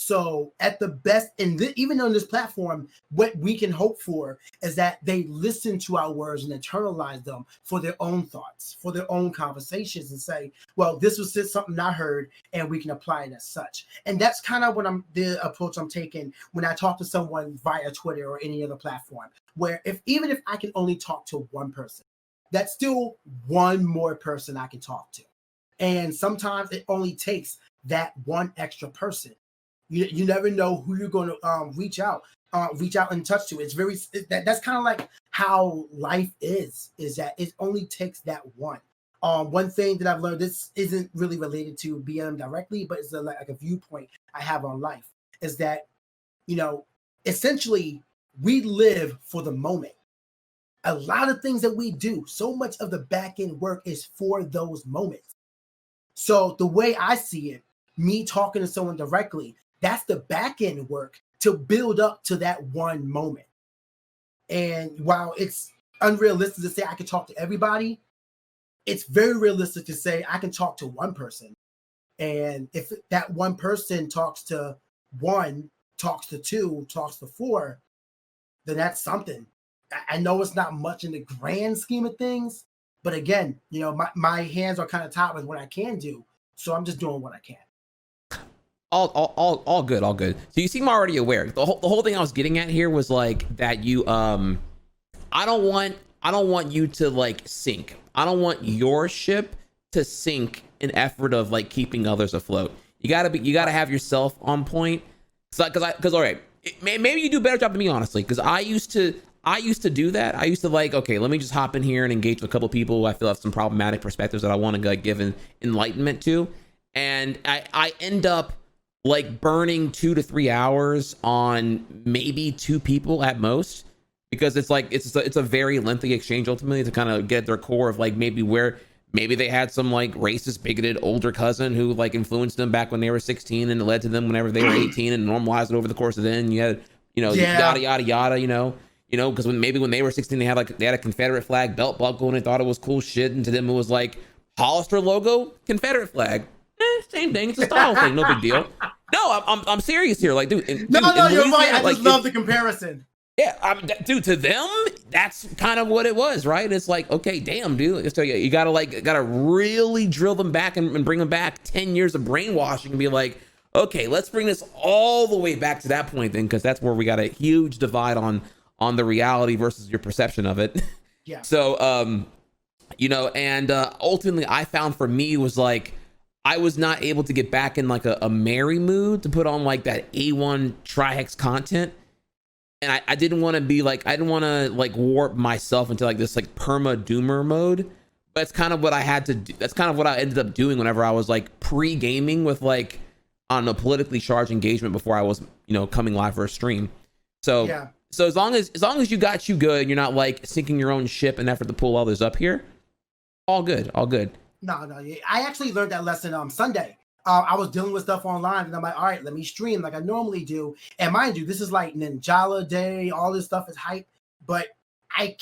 So at the best, even on this platform, what we can hope for is that they listen to our words and internalize them for their own thoughts, for their own conversations, and say, well, this was just something I heard and we can apply it as such. And that's kind of the approach I'm taking when I talk to someone via Twitter or any other platform, where even if I can only talk to one person, that's still one more person I can talk to. And sometimes it only takes that one extra person. You never know who you're going to reach out and touch to. That's kind of like how life is that it only takes that one. One thing that I've learned, this isn't really related to BLM directly, but it's like a viewpoint I have on life, is that, essentially we live for the moment. A lot of things that we do, so much of the back end work is for those moments. So the way I see it, me talking to someone directly, that's the back end work to build up to that one moment. And while it's unrealistic to say I can talk to everybody, it's very realistic to say I can talk to one person. And if that one person talks to one, talks to two, talks to four, then that's something. I know it's not much in the grand scheme of things, but again, my hands are kind of tied with what I can do. So I'm just doing what I can. All good, all good. So you seem already aware. The whole thing I was getting at here was like that you I don't want you to like sink. I don't want your ship to sink in effort of like keeping others afloat. You gotta have yourself on point. Because all right, maybe you do a better job than me, honestly. Because I used to do that. I used to like, okay, let me just hop in here and engage with a couple people who I feel have some problematic perspectives that I want to like give an enlightenment to, and I end up like burning 2 to 3 hours on maybe 2 people at most, because it's like it's a very lengthy exchange ultimately to kind of get their core of like maybe they had some like racist, bigoted older cousin who like influenced them back when they were 16 and it led to them whenever they were 18 and normalized it over the course of then. You had yada yada yada, because when they were 16 they had a Confederate flag belt buckle and they thought it was cool shit, and to them it was like Hollister logo, Confederate flag. Same thing. It's a style thing. No big deal. No, I'm serious here. Like, dude. No, you're right. I just love the comparison. Yeah, dude. To them, that's kind of what it was, right? It's like, okay, damn, dude. So you gotta really drill them back and bring them back 10 years of brainwashing and be like, okay, let's bring this all the way back to that point then, because that's where we got a huge divide on the reality versus your perception of it. Yeah. So, and ultimately, I found for me was like, I was not able to get back in like a merry mood to put on like that A1 Trihex content. And I didn't want to be like, I didn't want to like warp myself into like this like perma doomer mode. But it's kind of what I had to do. That's kind of what I ended up doing whenever I was like pre-gaming with like, I don't know, politically charged engagement before I was, coming live for a stream. So, yeah. So as long as you got you good, you're not like sinking your own ship in effort to pull others up here. All good, all good. No. I actually learned that lesson Sunday. I was dealing with stuff online and I'm like, all right, let me stream like I normally do. And mind you, this is like Ninjala Day. All this stuff is hype. But I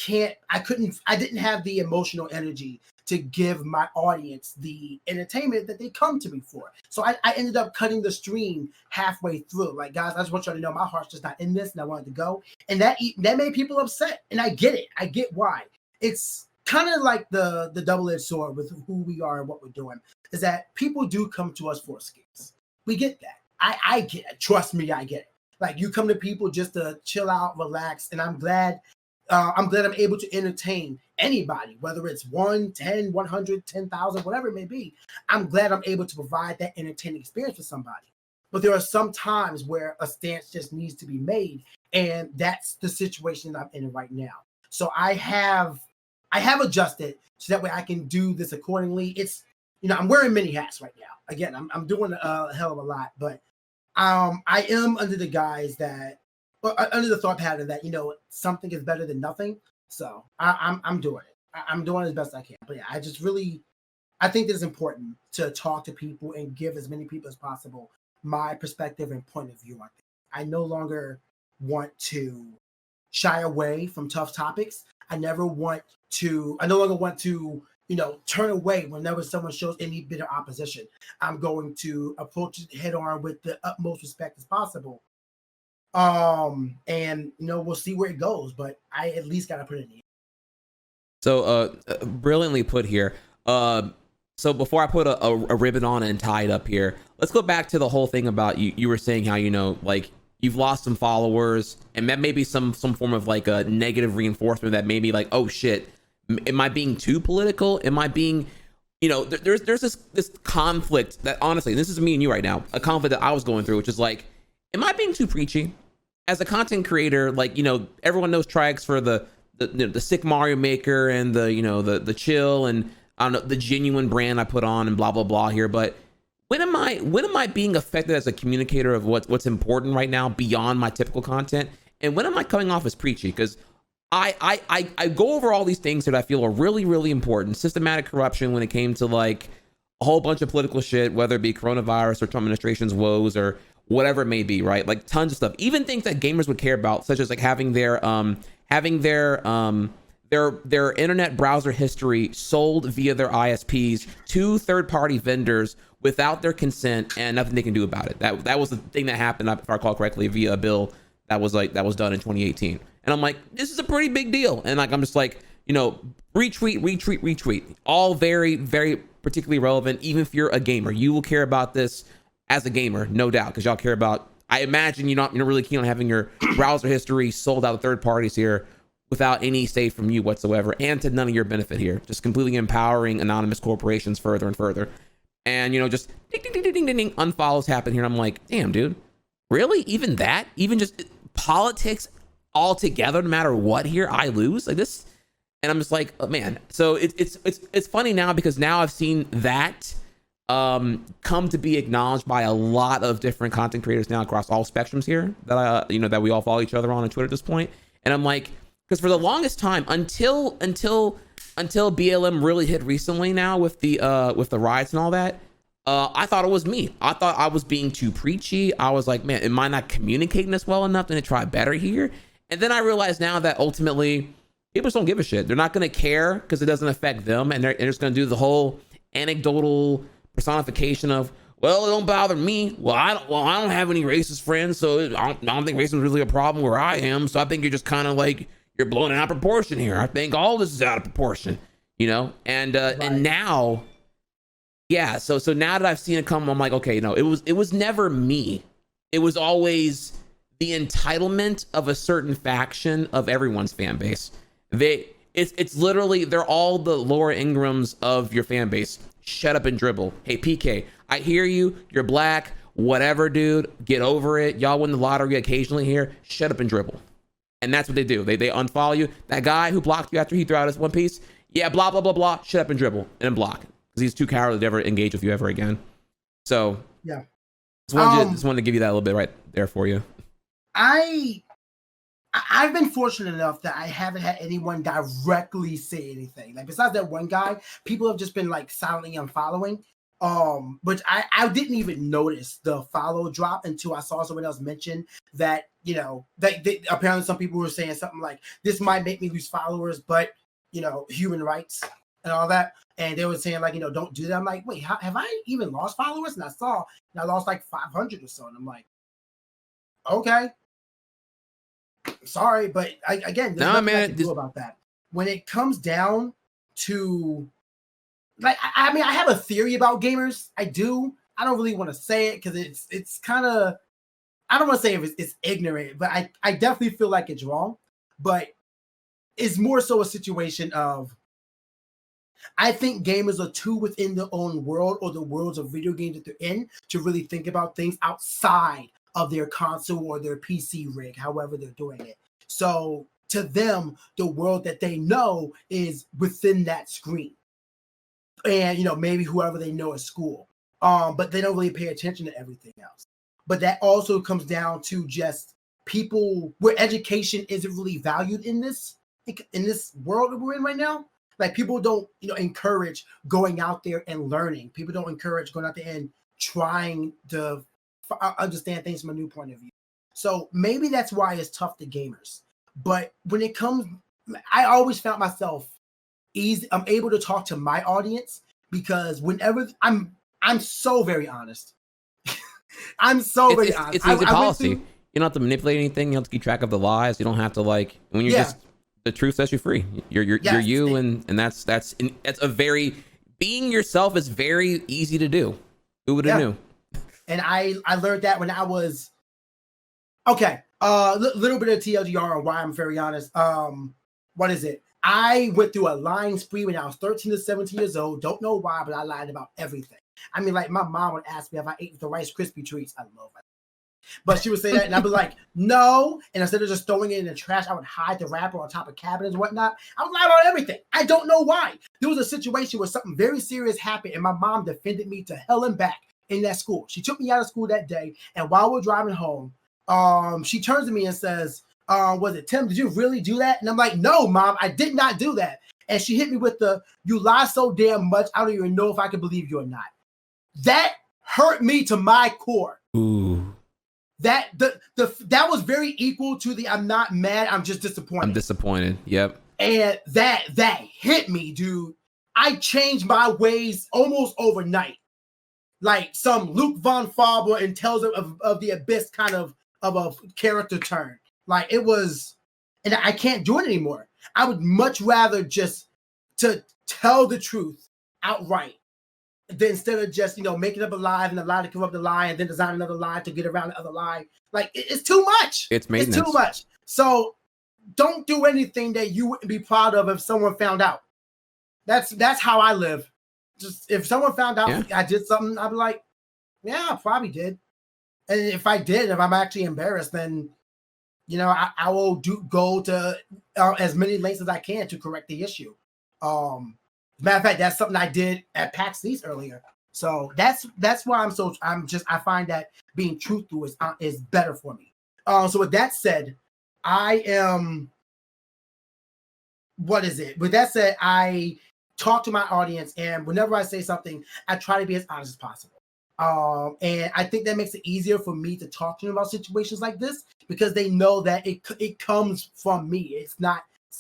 didn't have the emotional energy to give my audience the entertainment that they come to me for. So I ended up cutting the stream halfway through. Like, guys, I just want y'all to know my heart's just not in this, and I wanted to go. And that made people upset. And I get it. I get why. It's kind of like the double-edged sword with who we are and what we're doing, is that people do come to us for escapes. We get that. I get it. Trust me, I get it. Like, you come to people just to chill out, relax, and I'm glad I'm able to entertain anybody, whether it's 1, 10, 100, 10,000, whatever it may be. I'm glad I'm able to provide that entertaining experience for somebody. But there are some times where a stance just needs to be made, and that's the situation that I'm in right now. So I have adjusted so that way I can do this accordingly. It's, I'm wearing many hats right now. Again, I'm doing a hell of a lot, but I am under the guise that, under the thought pattern that, something is better than nothing. So I'm doing it. I'm doing it as best I can. But yeah, I think it's important to talk to people and give as many people as possible my perspective and point of view on things. I no longer want to shy away from tough topics. I no longer want to, turn away whenever someone shows any bit of opposition. I'm going to approach it head on with the utmost respect as possible. And we'll see where it goes, but I at least gotta put it in. So brilliantly put here. So before I put a ribbon on and tie it up here, let's go back to the whole thing about you were saying how, like, you've lost some followers, and that may be some form of like a negative reinforcement that maybe like, oh shit, am I being too political? Am I being, there's this conflict that, honestly, this is me and you right now, a conflict that I was going through, which is like, am I being too preachy? As a content creator, like, everyone knows Trikes for the sick Mario Maker and the chill and, I don't know, the genuine brand I put on and blah blah blah here. But when am I being affected as a communicator of what's important right now beyond my typical content? And when am I coming off as preachy? Because I go over all these things that I feel are really, really important. Systematic corruption when it came to like a whole bunch of political shit, whether it be coronavirus or Trump administration's woes or whatever it may be, right? Like tons of stuff, even things that gamers would care about, such as like having their internet browser history sold via their ISPs to third-party vendors without their consent and nothing they can do about it. That was the thing that happened, if I recall correctly, via a bill that was done in 2018. And I'm like, this is a pretty big deal. And like, I'm just like, retweet, all very, very particularly relevant. Even if you're a gamer, you will care about this as a gamer, no doubt, because y'all care about, I imagine you're not really keen on having your browser history sold out to third parties here without any say from you whatsoever, and to none of your benefit here, just completely empowering anonymous corporations further and further. And just ding ding ding ding ding ding, unfollows happen here. And I'm like, damn, dude, really? Even that? Even just politics altogether, no matter what here, I lose like this? And I'm just like, oh, man. So it's funny now, because now I've seen that come to be acknowledged by a lot of different content creators now across all spectrums here that that we all follow each other on Twitter at this point. And I'm like, because for the longest time, until BLM really hit recently now with the riots and all that, I thought it was me. I thought I was being too preachy. I was like, man, am I not communicating this well enough to try better here? And then I realized now that ultimately people just don't give a shit. They're not going to care because it doesn't affect them, and they're just going to do the whole anecdotal personification of, well, it don't bother me. Well, I don't have any racist friends, so I don't think racism is really a problem where I am. So I think you're just kind of like, you're blowing it out of proportion here. I think all this is out of proportion, and right. And now, yeah. So now that I've seen it come, I'm like, okay, no, it was never me. It was always the entitlement of a certain faction of everyone's fan base. It's literally, they're all the Laura Ingrams of your fan base. Shut up and dribble. Hey, PK, I hear you. You're black. Whatever, dude. Get over it. Y'all win the lottery occasionally here. Shut up and dribble. And that's what they do. They unfollow you. That guy who blocked you after he threw out his One Piece, yeah, blah, blah, blah, blah. Shut up and dribble. And then block. Because he's too cowardly to ever engage with you ever again. So, yeah. Just wanted to give you that a little bit right there for you. I've been fortunate enough that I haven't had anyone directly say anything. Like, besides that one guy, people have just been like silently unfollowing. But I didn't even notice the follow drop until I saw someone else mention that, you know, that apparently some people were saying something like, this might make me lose followers, but, you know, human rights and all that. And they were saying, like, you know, don't do that. I'm like, wait, have I even lost followers? And I saw, and I lost like 500 or so. And I'm like, okay, sorry. But again, there's nothing I can do about that. When it comes down to, like, I mean, I have a theory about gamers. I do. I don't really want to say it because it's kind of, I don't want to say if it's ignorant, but I definitely feel like it's wrong. But it's more so a situation of, I think gamers are too within their own world or the worlds of video games that they're in to really think about things outside of their console or their PC rig, however they're doing it. So to them, the world that they know is within that screen. And, you know, maybe whoever they know at school. But they don't really pay attention to everything else. But that also comes down to just people where education isn't really valued in this world that we're in right now. Like, people don't, you know, encourage going out there and learning. People don't encourage going out there and trying to understand things from a new point of view. So maybe that's why it's tough to gamers. But when it comes, I always found myself I'm able to talk to my audience because whenever I'm so very honest. I'm so very honest. It's easy policy. You don't have to manipulate anything. You don't have to keep track of the lies. You don't have to, like, when you're just, the truth sets you free. You're you, and that's a very, being yourself is very easy to do. Who would have knew? And I learned that when I was, okay, little bit of TLDR on why I'm very honest. What is it? I went through a lying spree when I was 13 to 17 years old. Don't know why, but I lied about everything. I mean, like, my mom would ask me if I ate the Rice Krispie treats. I love it. But she would say that, and I'd be like, no. And instead of just throwing it in the trash, I would hide the wrapper on top of cabinets and whatnot. I would lie about everything. I don't know why. There was a situation where something very serious happened, and my mom defended me to hell and back in that school. She took me out of school that day, and while we're driving home, she turns to me and says, was it Tim? Did you really do that? And I'm like, no, Mom, I did not do that. And she hit me with you lie so damn much, I don't even know if I can believe you or not. That hurt me to my core. Ooh. That was very equal to the I'm not mad, I'm just disappointed. I'm disappointed. Yep. And that hit me, dude. I changed my ways almost overnight. Like some Luke von Faber and Tales of the Abyss kind of a character turn. Like, it was, and I can't do it anymore. I would much rather just to tell the truth outright than instead of just, you know, making up a lie and a lie to corrupt the lie and then design another lie to get around the other lie. Like, it's too much. It's maintenance. It's too much. So don't do anything that you wouldn't be proud of if someone found out. That's how I live. Just if someone found out I did something, I'd be like, yeah, I probably did. And if I did, if I'm actually embarrassed, then, you know, I will go to as many lengths as I can to correct the issue. Matter of fact, that's something I did at PAX East earlier. So that's why I find that being truthful is better for me. So with that said, with that said, I talk to my audience, and whenever I say something, I try to be as honest as possible. And I think that makes it easier for me to talk to them about situations like this because they know that it comes from me. It's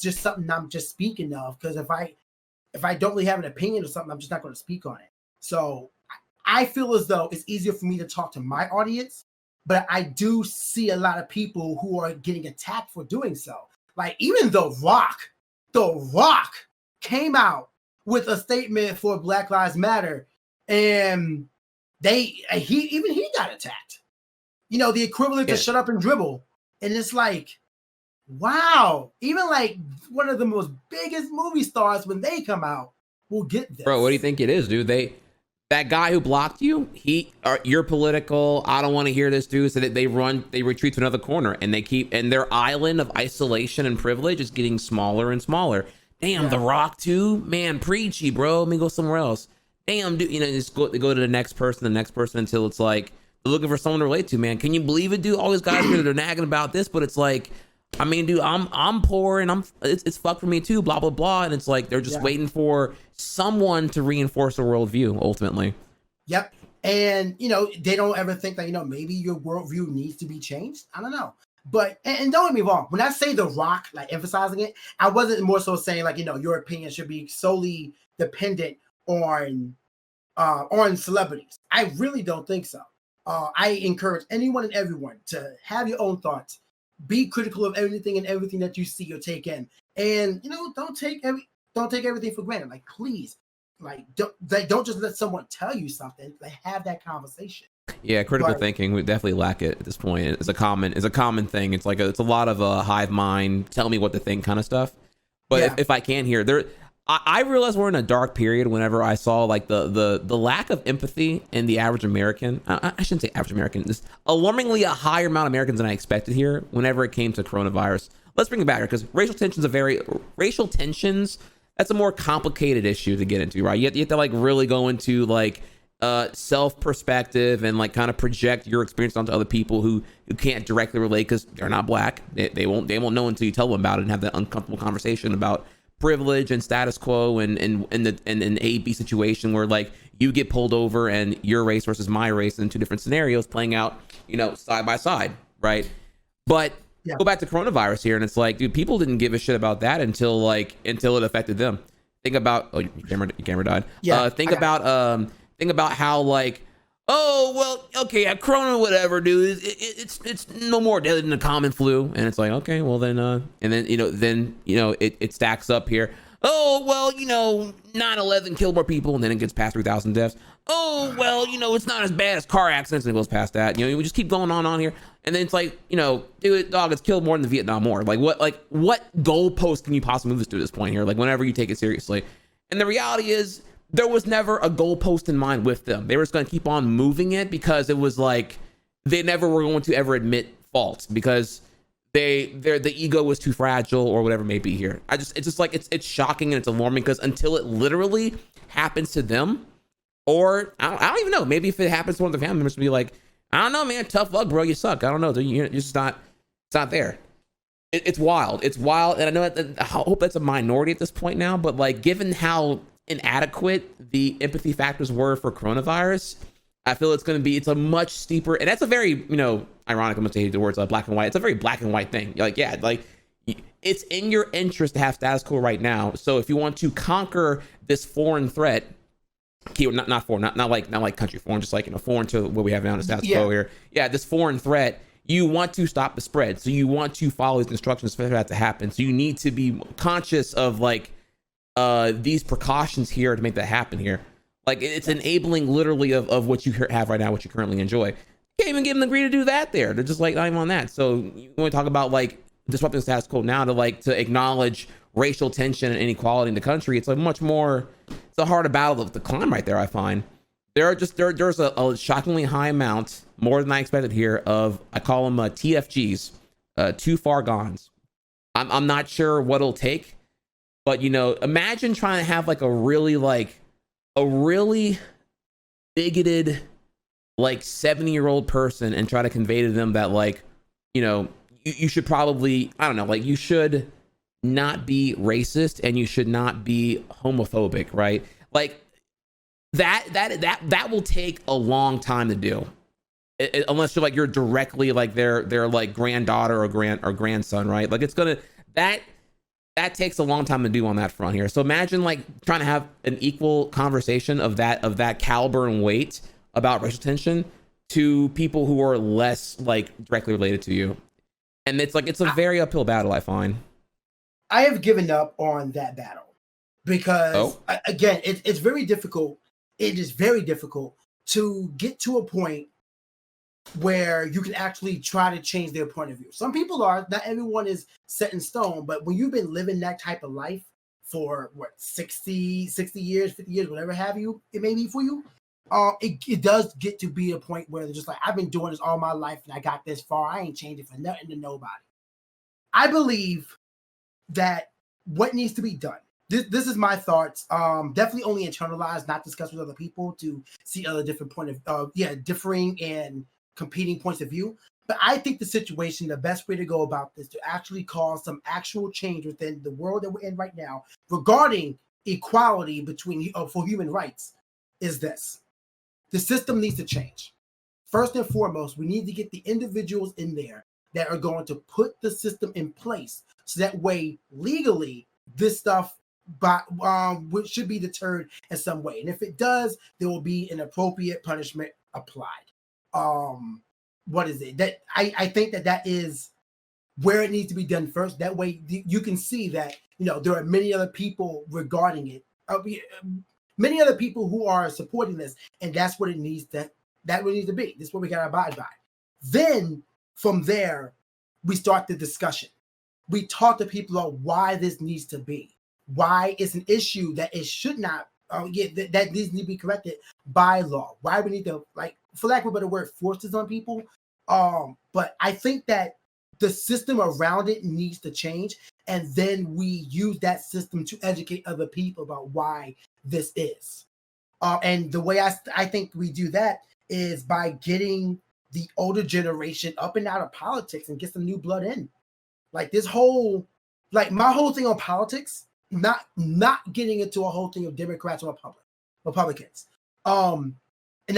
just something I'm just speaking of, because if I don't really have an opinion or something, I'm just not going to speak on it. So I feel as though it's easier for me to talk to my audience, but I do see a lot of people who are getting attacked for doing so. Like, even The Rock came out with a statement for Black Lives Matter, and he got attacked. You know, the equivalent to shut up and dribble. And it's like, wow, even like one of the most biggest movie stars, when they come out, will get this. Bro, what do you think it is, dude? That guy who blocked you, you're political, I don't want to hear this, dude. So they retreat to another corner, and and their island of isolation and privilege is getting smaller and smaller. Damn, The Rock too? Man, preachy, bro. Let me go somewhere else. Damn, dude, you know, just go to the next person until it's like they're looking for someone to relate to, man. Can you believe it, dude? All these guys here, they're nagging about this, but it's like, I mean, dude, I'm poor and it's fucked for me too, blah, blah, blah. And it's like they're just waiting for someone to reinforce a worldview, ultimately. Yep. And they don't ever think that maybe your worldview needs to be changed. I don't know. But and don't get me wrong, when I say The Rock, like emphasizing it, I wasn't more so saying like your opinion should be solely dependent on celebrities. I really don't think so. I encourage anyone and everyone to have your own thoughts, be critical of anything and everything that you see or take in, and don't take everything for granted. Like please, don't just let someone tell you something. Like have that conversation. Yeah, critical thinking, we definitely lack it at this point. It's a common thing. It's like it's a lot of hive mind, tell me what to think kind of stuff. But if I can hear I realized we're in a dark period whenever I saw like the lack of empathy in the average American. I shouldn't say average American. This alarmingly a higher amount of Americans than I expected here whenever it came to coronavirus. Let's bring it back here because racial tensions. That's a more complicated issue to get into, right? You have to like really go into like self perspective and like kind of project your experience onto other people who can't directly relate because they're not black. They won't know until you tell them about it and have that uncomfortable conversation about privilege and status quo and an A-B situation where like you get pulled over and your race versus my race in two different scenarios playing out, side by side, right? But go back to coronavirus here and it's like, dude, people didn't give a shit about that until it affected them. Think about your camera died. Think about how like, oh well, okay, corona, whatever, dude. It's no more deadly than the common flu, and it's like, okay, well then, and then it stacks up here. Oh well, 9/11 killed more people, and then it gets past 3,000 deaths. Oh well, it's not as bad as car accidents, and it goes past that. We just keep going on here, and then it's like, dude, dog, it's killed more than the Vietnam War. Like what goalpost can you possibly move this to this point here? Like whenever you take it seriously, and the reality is, there was never a goalpost in mind with them. They were just going to keep on moving it because it was like they never were going to ever admit fault because the ego was too fragile or whatever it may be here. It's just like it's shocking and it's alarming because until it literally happens to them, or I don't even know, maybe if it happens to one of the family members, to be like, I don't know, man, tough luck, bro, you suck. I don't know, you're just not. It's not there. It's wild. It's wild, and I know I hope that's a minority at this point now, but like given how inadequate the empathy factors were for coronavirus, I feel it's a much steeper, and that's a very ironic, I'm gonna say the words black and white. It's a very black and white thing. Like it's in your interest to have status quo right now. So if you want to conquer this foreign threat, not foreign, not like country foreign, just like foreign to what we have now in the status quo here. Yeah, this foreign threat. You want to stop the spread, so you want to follow these instructions for that to happen. So you need to be conscious of like these precautions here to make that happen here. Like it's enabling literally of what you have right now, what you currently enjoy. You can't even give them the agree to do that there. They're just like not even on that. So you want to talk about like disrupting the status quo now to acknowledge racial tension and inequality in the country. It's like much more, it's a harder battle to climb right there, I find. There's a shockingly high amount, more than I expected here, of, I call them TFGs, too far gones. I'm not sure what it'll take, but imagine trying to have like a really bigoted like 70-year-old person and try to convey to them that like, you should probably, I don't know, like you should not be racist and you should not be homophobic, right? Like that will take a long time to do, unless you're directly like their like granddaughter or grandson, right? Like it's gonna that takes a long time to do on that front here. So imagine like trying to have an equal conversation of that caliber and weight about racial tension to people who are less like directly related to you, and it's a very uphill battle, I find. I have given up on that battle because again, it's very difficult. It is very difficult to get to a point where you can actually try to change their point of view. Some people are, not everyone is set in stone, but when you've been living that type of life for 60 years, 50 years, whatever have you, it may be for you, it does get to be a point where they're just like, I've been doing this all my life and I got this far. I ain't changing for nothing to nobody. I believe that what needs to be done, this is my thoughts. Definitely only internalized, not discussed with other people to see other different differing and competing points of view. But I think the situation, the best way to go about this, to actually cause some actual change within the world that we're in right now regarding equality between for human rights, is this. The system needs to change. First and foremost, we need to get the individuals in there that are going to put the system in place, so that way legally this stuff should be deterred in some way. And if it does, there will be an appropriate punishment applied. What is it? That I think that is where it needs to be done first. That way you can see that, there are many other people regarding it. Many other people who are supporting this, and that's what it needs to. That what it needs to be. This is what we got to abide by. Then from there, we start the discussion. We talk to people about why this needs to be, why it's an issue that it should not. That needs to be corrected by law. Why we need to, like, for lack of a better word, force this on people. But I think that the system around it needs to change, and then we use that system to educate other people about why this is. And the way I think we do that is by getting the older generation up and out of politics and get some new blood in. Like this whole, like my whole thing on politics, not getting into a whole thing of Democrats or Republicans. And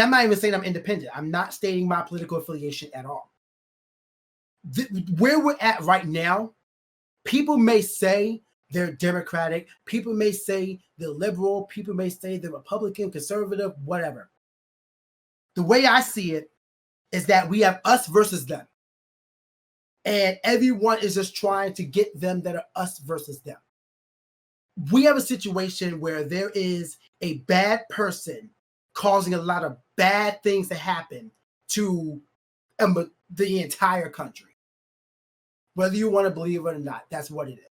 I'm not even saying I'm independent. I'm not stating my political affiliation at all. Where we're at right now, people may say they're Democratic, people may say they're liberal, people may say they're Republican, conservative, whatever. The way I see it is that we have us versus them. And everyone is just trying to get them that are us versus them. We have a situation where there is a bad person causing a lot of bad things to happen to the entire country. Whether you want to believe it or not, that's what it is.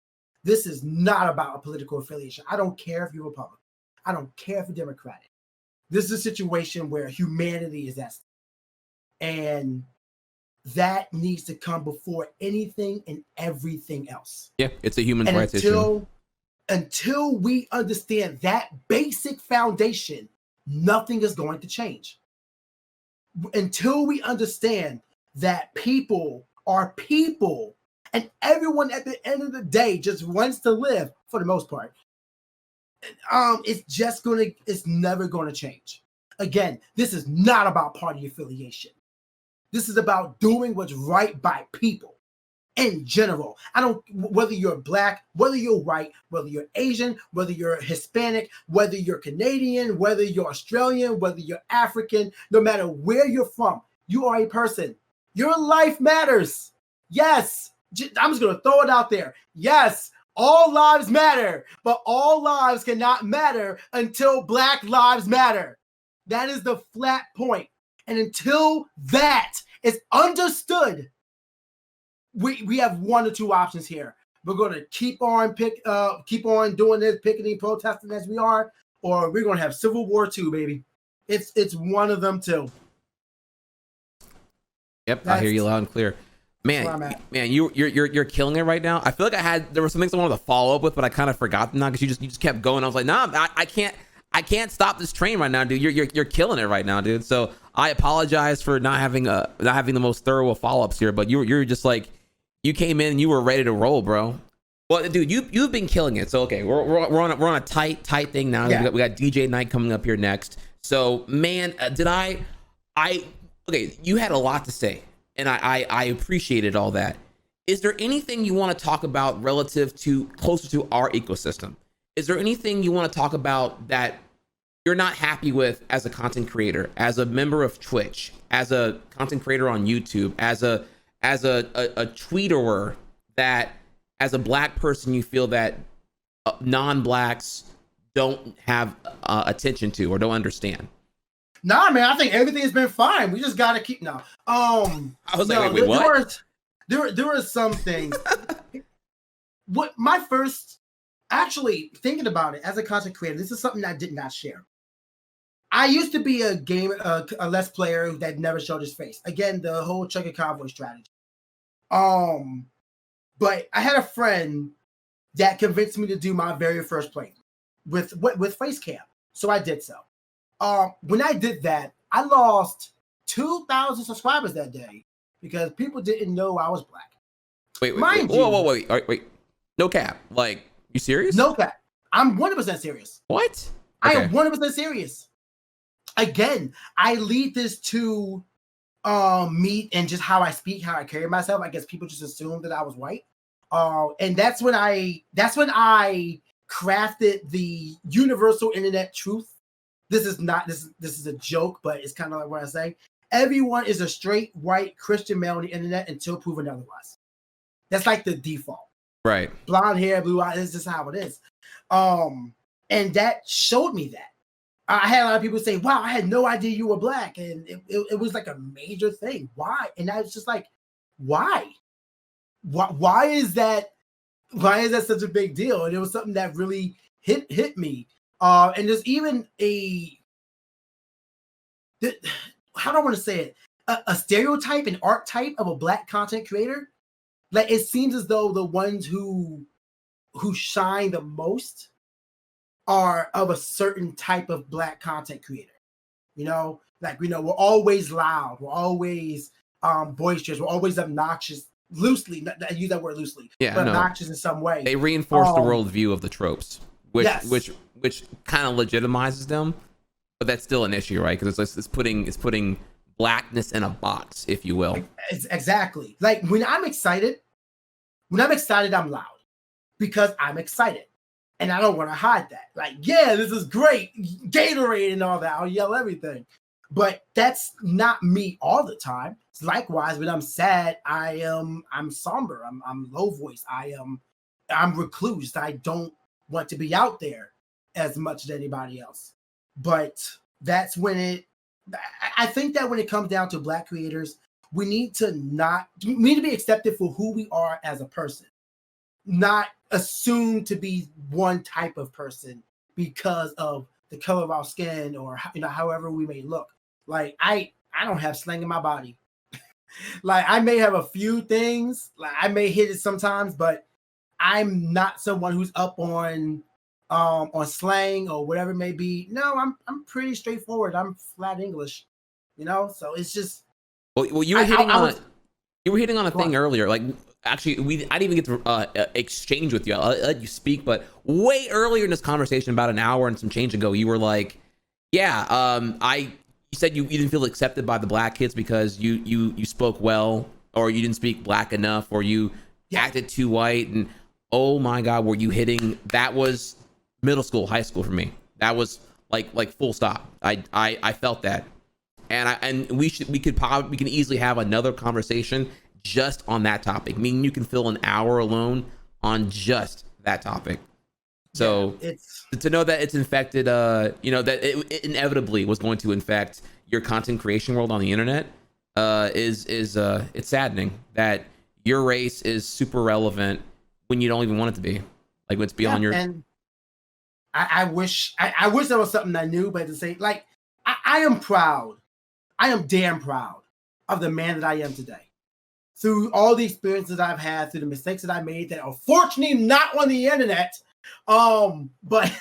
This is not about a political affiliation. I don't care if you're Republican. I don't care if you're Democratic. This is a situation where humanity is at stake. And that needs to come before anything and everything else. Yeah, it's a human rights issue. Until we understand that basic foundation, nothing is going to change. Until we understand that people are people and everyone at the end of the day just wants to live, for the most part, it's never going to change. Again, this is not about party affiliation. This is about doing what's right by people in general. Whether you're black, whether you're white, whether you're Asian, whether you're Hispanic, whether you're Canadian, whether you're Australian, whether you're African, no matter where you're from, you are a person. Your life matters. Yes. I'm just going to throw it out there. Yes, all lives matter, but all lives cannot matter until Black lives matter. That is the flat point. And until that is understood, we have one or two options here. We're going to keep on doing this, picketing, protesting as we are, or we're going to have Civil War II, baby. It's one of them too. Yep, I hear you loud and clear. Man, you're killing it right now. I feel like there were some things I wanted to follow up with, but I kind of forgot them now because you just kept going. I was like, nah, I can't stop this train right now, dude. You're killing it right now, dude. So I apologize for not having the most thorough follow-ups here, but you're just like, you came in and you were ready to roll, bro. Well, dude, you've been killing it. So okay, we're on a tight thing now. Yeah. We got DJ Night coming up here next. So man, okay, you had a lot to say. And I appreciated all that. Is there anything you want to talk about relative to closer to our ecosystem? Is there anything you want to talk about that you're not happy with as a content creator, as a member of Twitch, as a content creator on YouTube, as a tweeter, that as a black person you feel that non-blacks don't have attention to or don't understand? Nah, man, I think everything has been fine. We just gotta keep now. I was like, wait, what? There were some things. What my first, actually thinking about it as a content creator, this is something I did not share. I used to be a Let's Player that never showed his face. Again, the whole Chugga Cowboy strategy. But I had a friend that convinced me to do my very first play with face cam, so I did so. When I did that, I lost 2,000 subscribers that day because people didn't know I was black. Wait. Whoa. No cap. Like, you serious? No cap. I'm 100% serious. What? Okay. I am 100% serious. again, I lead this to me and just how I speak, how I carry myself. I guess people just assumed that I was white. And that's when I crafted the universal internet truth. This is not this is a joke, but it's kind of like what I say. Everyone is a straight white Christian male on the internet until proven otherwise. That's like the default. Right. Blonde hair, blue eyes, this is just how it is. And that showed me that. I had a lot of people say, wow, I had no idea you were black. And it was like a major thing. Why? And I was just like, why? Why is that such a big deal? And it was something that really hit me. And there's even how do I want to say it? A stereotype, an archetype of a black content creator. Like, it seems as though the ones who shine the most are of a certain type of black content creator. You know, like, we're always loud, we're always boisterous, we're always obnoxious, loosely. I use that word loosely, yeah, but obnoxious in some way. They reinforce the worldview of the tropes, which yes. which kind of legitimizes them, but that's still an issue, right? Because it's putting blackness in a box, if you will. Exactly. Like, when I'm excited, I'm loud because I'm excited. And I don't want to hide that. Like, yeah, this is great. Gatorade and all that. I'll yell everything. But that's not me all the time. Likewise, when I'm sad, I'm somber. I'm low voice. I'm recluse. I don't want to be out there as much as anybody else. But that's when I think that when it comes down to black creators, we need to be accepted for who we are as a person, not assumed to be one type of person because of the color of our skin or however we may look. Like, I don't have slang in my body. Like, I may have a few things, like I may hit it sometimes, but I'm not someone who's up on slang or whatever it may be. No, I'm pretty straightforward. I'm flat English, so it's just. Well, you were hitting on a thing earlier. Like, actually, I didn't even get to exchange with you. I'll let you speak, but way earlier in this conversation, about an hour and some change ago, you were like, "Yeah, you said you didn't feel accepted by the black kids because you spoke well, or you didn't speak black enough, or you acted too white." And oh my God, were you hitting? That was middle school, high school for me. That was like full stop. I felt that. And we can easily have another conversation just on that topic. Meaning you can fill an hour alone on just that topic. So to know that it's infected, that it inevitably was going to infect your content creation world on the internet, is it's saddening that your race is super relevant when you don't even want it to be. Like, when it's beyond your. And I wish there was something I knew, but to say, like, I am proud. I am damn proud of the man that I am today. Through all the experiences I've had, through the mistakes that I made that are fortunately not on the internet. But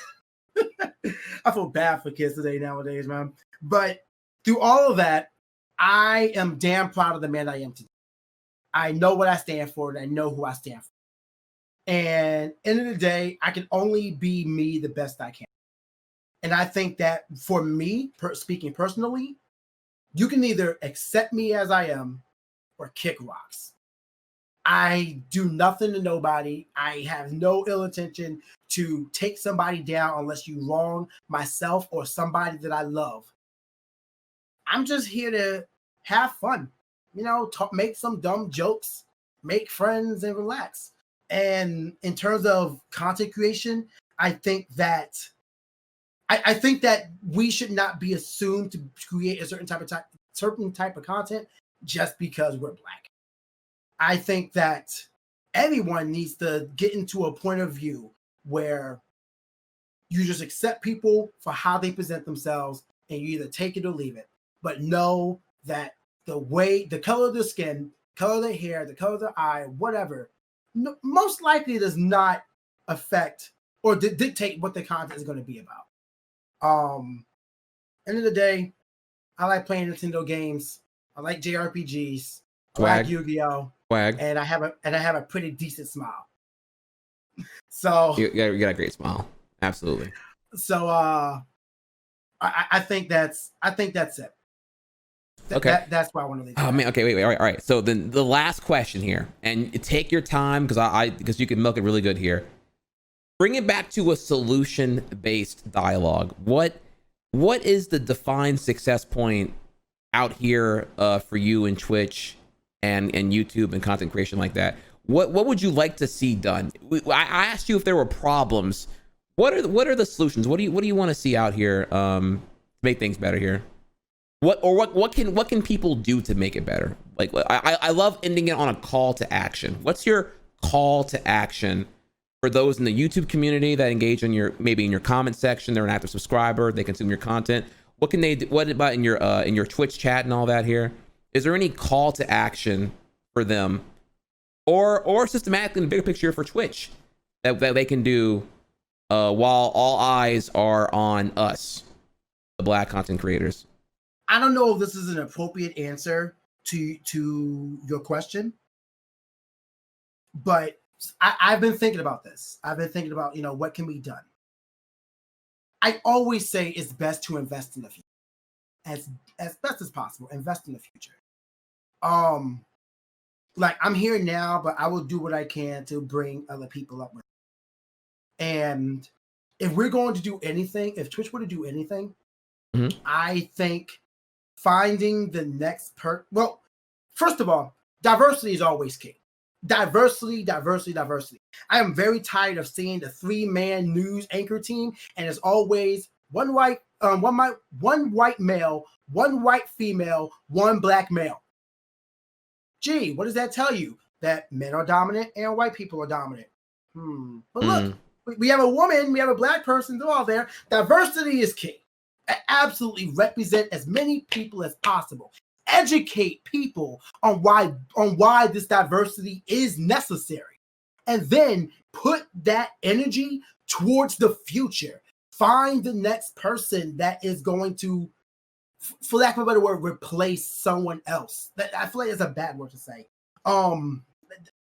I feel bad for kids nowadays, man. But through all of that, I am damn proud of the man I am today. I know what I stand for, and I know who I stand for. And end of the day, I can only be me the best I can. And I think that for me, speaking personally, you can either accept me as I am or kick rocks. I do nothing to nobody. I have no ill intention to take somebody down unless you wrong myself or somebody that I love. I'm just here to have fun, make some dumb jokes, make friends, and relax. And in terms of content creation, I think that we should not be assumed to create a certain type of content just because we're black. I think that everyone needs to get into a point of view where you just accept people for how they present themselves, and you either take it or leave it. But know that the color of their skin, color of their hair, the color of their eye, whatever, most likely does not affect or dictate what the content is going to be about. End of the day, I like playing Nintendo games. I like JRPGs. I like Yu-Gi-Oh! And I have a pretty decent smile. So you got a great smile. Absolutely. So I think that's it. Okay. That's why I want to leave. Oh man, okay, wait, all right. So then the last question here, and take your time because you can milk it really good here. Bring it back to a solution-based dialogue. What is the defined success point out here for you in Twitch and YouTube and content creation like that? What would you like to see done? I asked you if there were problems. What are the solutions? What do you want to see out here to make things better here? What can people do to make it better? Like I love ending it on a call to action. What's your call to action for those in the YouTube community that engage in maybe in your comment section? They're an active subscriber. They consume your content. What can they do? What about in your Twitch chat and all that here? Is there any call to action for them, or systematically in the bigger picture for Twitch that they can do while all eyes are on us, the Black content creators? I don't know if this is an appropriate answer to your question, but I've been thinking about this. I've been thinking about, what can be done. I always say it's best to invest in the future as best as possible. Invest in the future. Like I'm here now, but I will do what I can to bring other people up with me. And if we're going to do anything, if Twitch were to do anything, I think finding the next well, first of all, diversity is always key. Diversity. I am very tired of seeing the 3-man news anchor team, and it's always one white male, one white female, one black male. Gee, what does that tell you? That men are dominant and white people are dominant. But look, we have a woman, we have a black person, they're all there. Diversity is key. Absolutely represent as many people as possible. Educate people on why this diversity is necessary, and then put that energy towards the future. Find the next person that is going to, for lack of a better word, replace someone else. I feel like that's a bad word to say.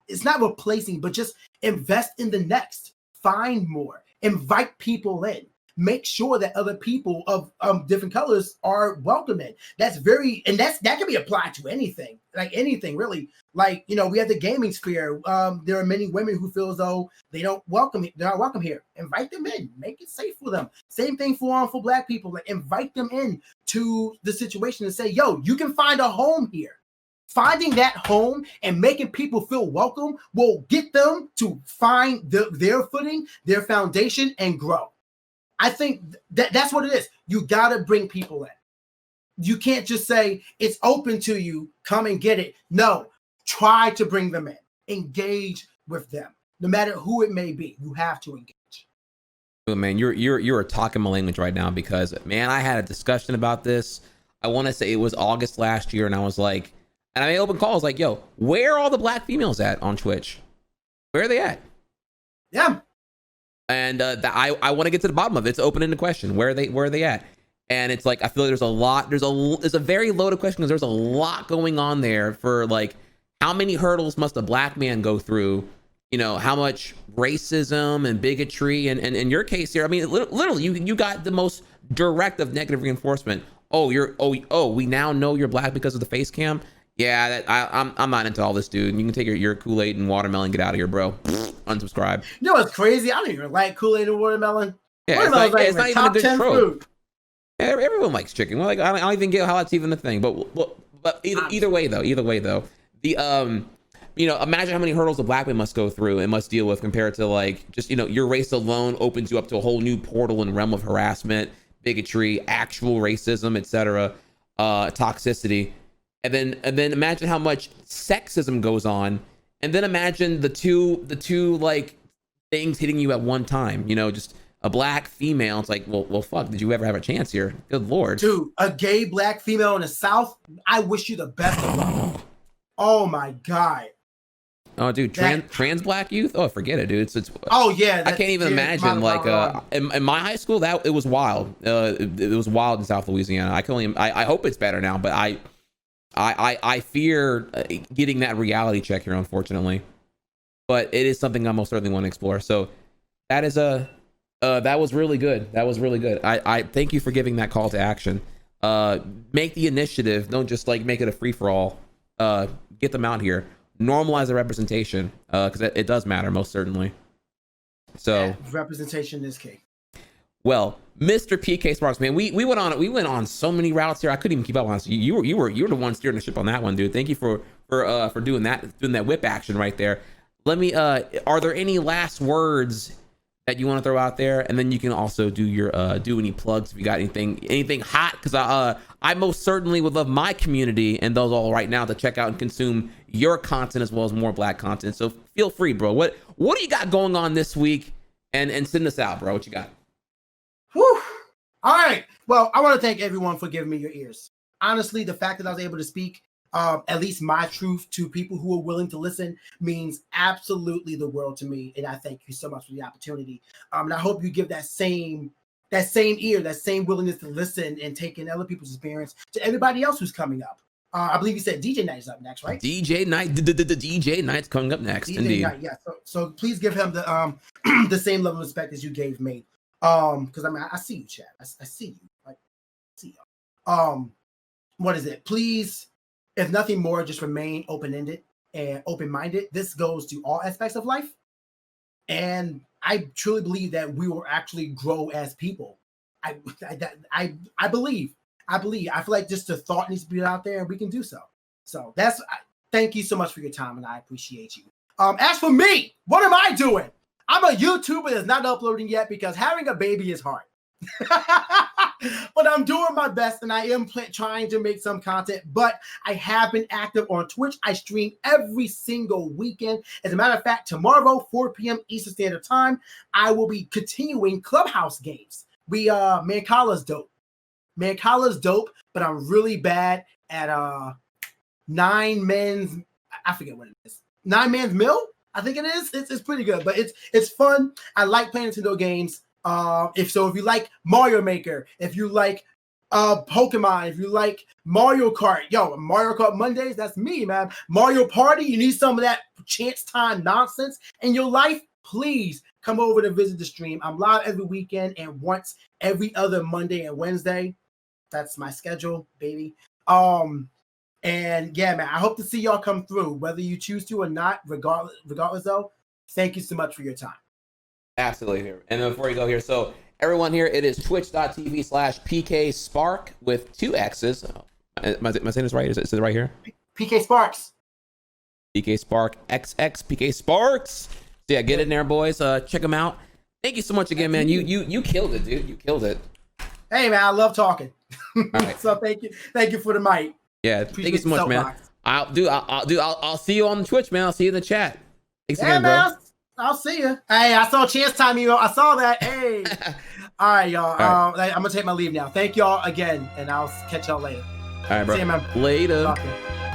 It's not replacing, but just invest in the next. Find more. Invite people in. Make sure that other people of different colors are welcome in. That can be applied to anything, like anything really. Like, we have the gaming sphere. There are many women who feel as though they're not welcome here. Invite them in. Make it safe for them. Same thing for black people. Like, invite them in to the situation and say, yo, you can find a home here. Finding that home and making people feel welcome will get them to find their footing, their foundation, and grow. I think that's what it is. You got to bring people in. You can't just say, it's open to you, come and get it. No, try to bring them in. Engage with them. No matter who it may be, you have to engage. Oh, man, you're talking my language right now, because, man, I had a discussion about this. I want to say it was August last year, and I was like, and I made open calls like, yo, where are all the black females at on Twitch? Where are they at? Yeah. And I want to get to the bottom of it. It's open-ended question. Where are they at? And it's like, I feel like there's a very loaded question, because there's a lot going on there for, like, how many hurdles must a black man go through? How much racism and bigotry, and in your case here, I mean, literally, you got the most direct of negative reinforcement. We now know you're black because of the face cam. Yeah, I'm not into all this, dude. You can take your Kool-Aid and watermelon, get out of here, bro. Unsubscribe. You know what's crazy? I don't even like Kool-Aid and watermelon. Yeah, it's not even a good trope. Yeah, everyone likes chicken. Well, like, I don't even get how that's even a thing. But either way though, the imagine how many hurdles a black man must go through and must deal with, compared to, like, just, your race alone opens you up to a whole new portal and realm of harassment, bigotry, actual racism, etc., toxicity. And then imagine how much sexism goes on, and then imagine the two like things hitting you at one time. Just a black female. It's like, well, fuck. Did you ever have a chance here? Good Lord, dude. A gay black female in the South. I wish you the best of luck. Oh my God. Oh, dude, trans black youth. Oh, forget it, dude. It's. Oh yeah. I can't even imagine. Like, in my high school, that it was wild. It was wild in South Louisiana. I hope it's better now, but I fear getting that reality check here, unfortunately. But it is something I most certainly want to explore. So that is That was really good. That was really good. I thank you for giving that call to action. Make the initiative. Don't just like make it a free for all. Get them out here. Normalize the representation, because it does matter, most certainly. So yeah, representation is key. Well, Mr. PKSparkxx, man, we went on so many routes here. I couldn't even keep up on this. You were the one steering the ship on that one, dude. Thank you for doing that whip action right there. Let me. Are there any last words that you want to throw out there? And then you can also do your do any plugs if you got anything hot, because I most certainly would love my community and those all right now to check out and consume your content as well as more Black content. So feel free, bro. What do you got going on this week? And send us out, bro. What you got? Whew. All right. Well, I want to thank everyone for giving me your ears. Honestly, the fact that I was able to speak at least my truth to people who are willing to listen means absolutely the world to me. And I thank you so much for the opportunity. And I hope you give that same ear, that same willingness to listen and take in other people's experience to everybody else who's coming up. I believe you said DJ Night is up next, right? DJ Night, DJ Night's coming up next. DJ indeed. Night, yeah. So please give him the the same level of respect as you gave me. Because I mean, I see you, Chad. I see you. Like, I see you. What is it? Please, if nothing more, just remain open-ended and open-minded. This goes to all aspects of life, and I truly believe that we will actually grow as people. I believe. I feel like just the thought needs to be out there, and we can do so. So thank you so much for your time, and I appreciate you. As for me, what am I doing? I'm a YouTuber that's not uploading yet because having a baby is hard. But I'm doing my best, and I am trying to make some content. But I have been active on Twitch. I stream every single weekend. As a matter of fact, tomorrow, 4 p.m. Eastern Standard Time, I will be continuing Clubhouse games. Mancala's dope. Mancala's dope, but I'm really bad at 9 Men's. I forget what it is. 9 Man's Mill. I think it is. It's pretty good, but it's fun. I like playing Nintendo games. If you like Mario Maker, if you like Pokemon, if you like Mario Kart, Mario Kart Mondays, that's me, man. Mario Party, you need some of that chance time nonsense in your life, please come over to visit the stream. I'm live every weekend and once every other Monday and Wednesday. That's my schedule, baby. And yeah, man, I hope to see y'all come through, whether you choose to or not, regardless though. Thank you so much for your time. Absolutely. And then before you go here, so everyone here, it is twitch.tv/PKSpark with 2 X's. Am I saying this right? Is it right here? PKSparkxx. PKSparkxx, PKSparkxx. So yeah, get in there, boys. Check them out. Thank you so much again, man. You killed it, dude. You killed it. Hey, man, I love talking. All right. So thank you for the mic. Yeah, thank you so much, man. I'll see you on Twitch, man. I'll see you in the chat. Thanks again, man, bro. I'll see you. Hey, I saw Chance Time, I saw that. Hey. All right, y'all. All right. I'm gonna take my leave now. Thank y'all again, and I'll catch y'all later. All right, bro. See you, man. Later. Okay.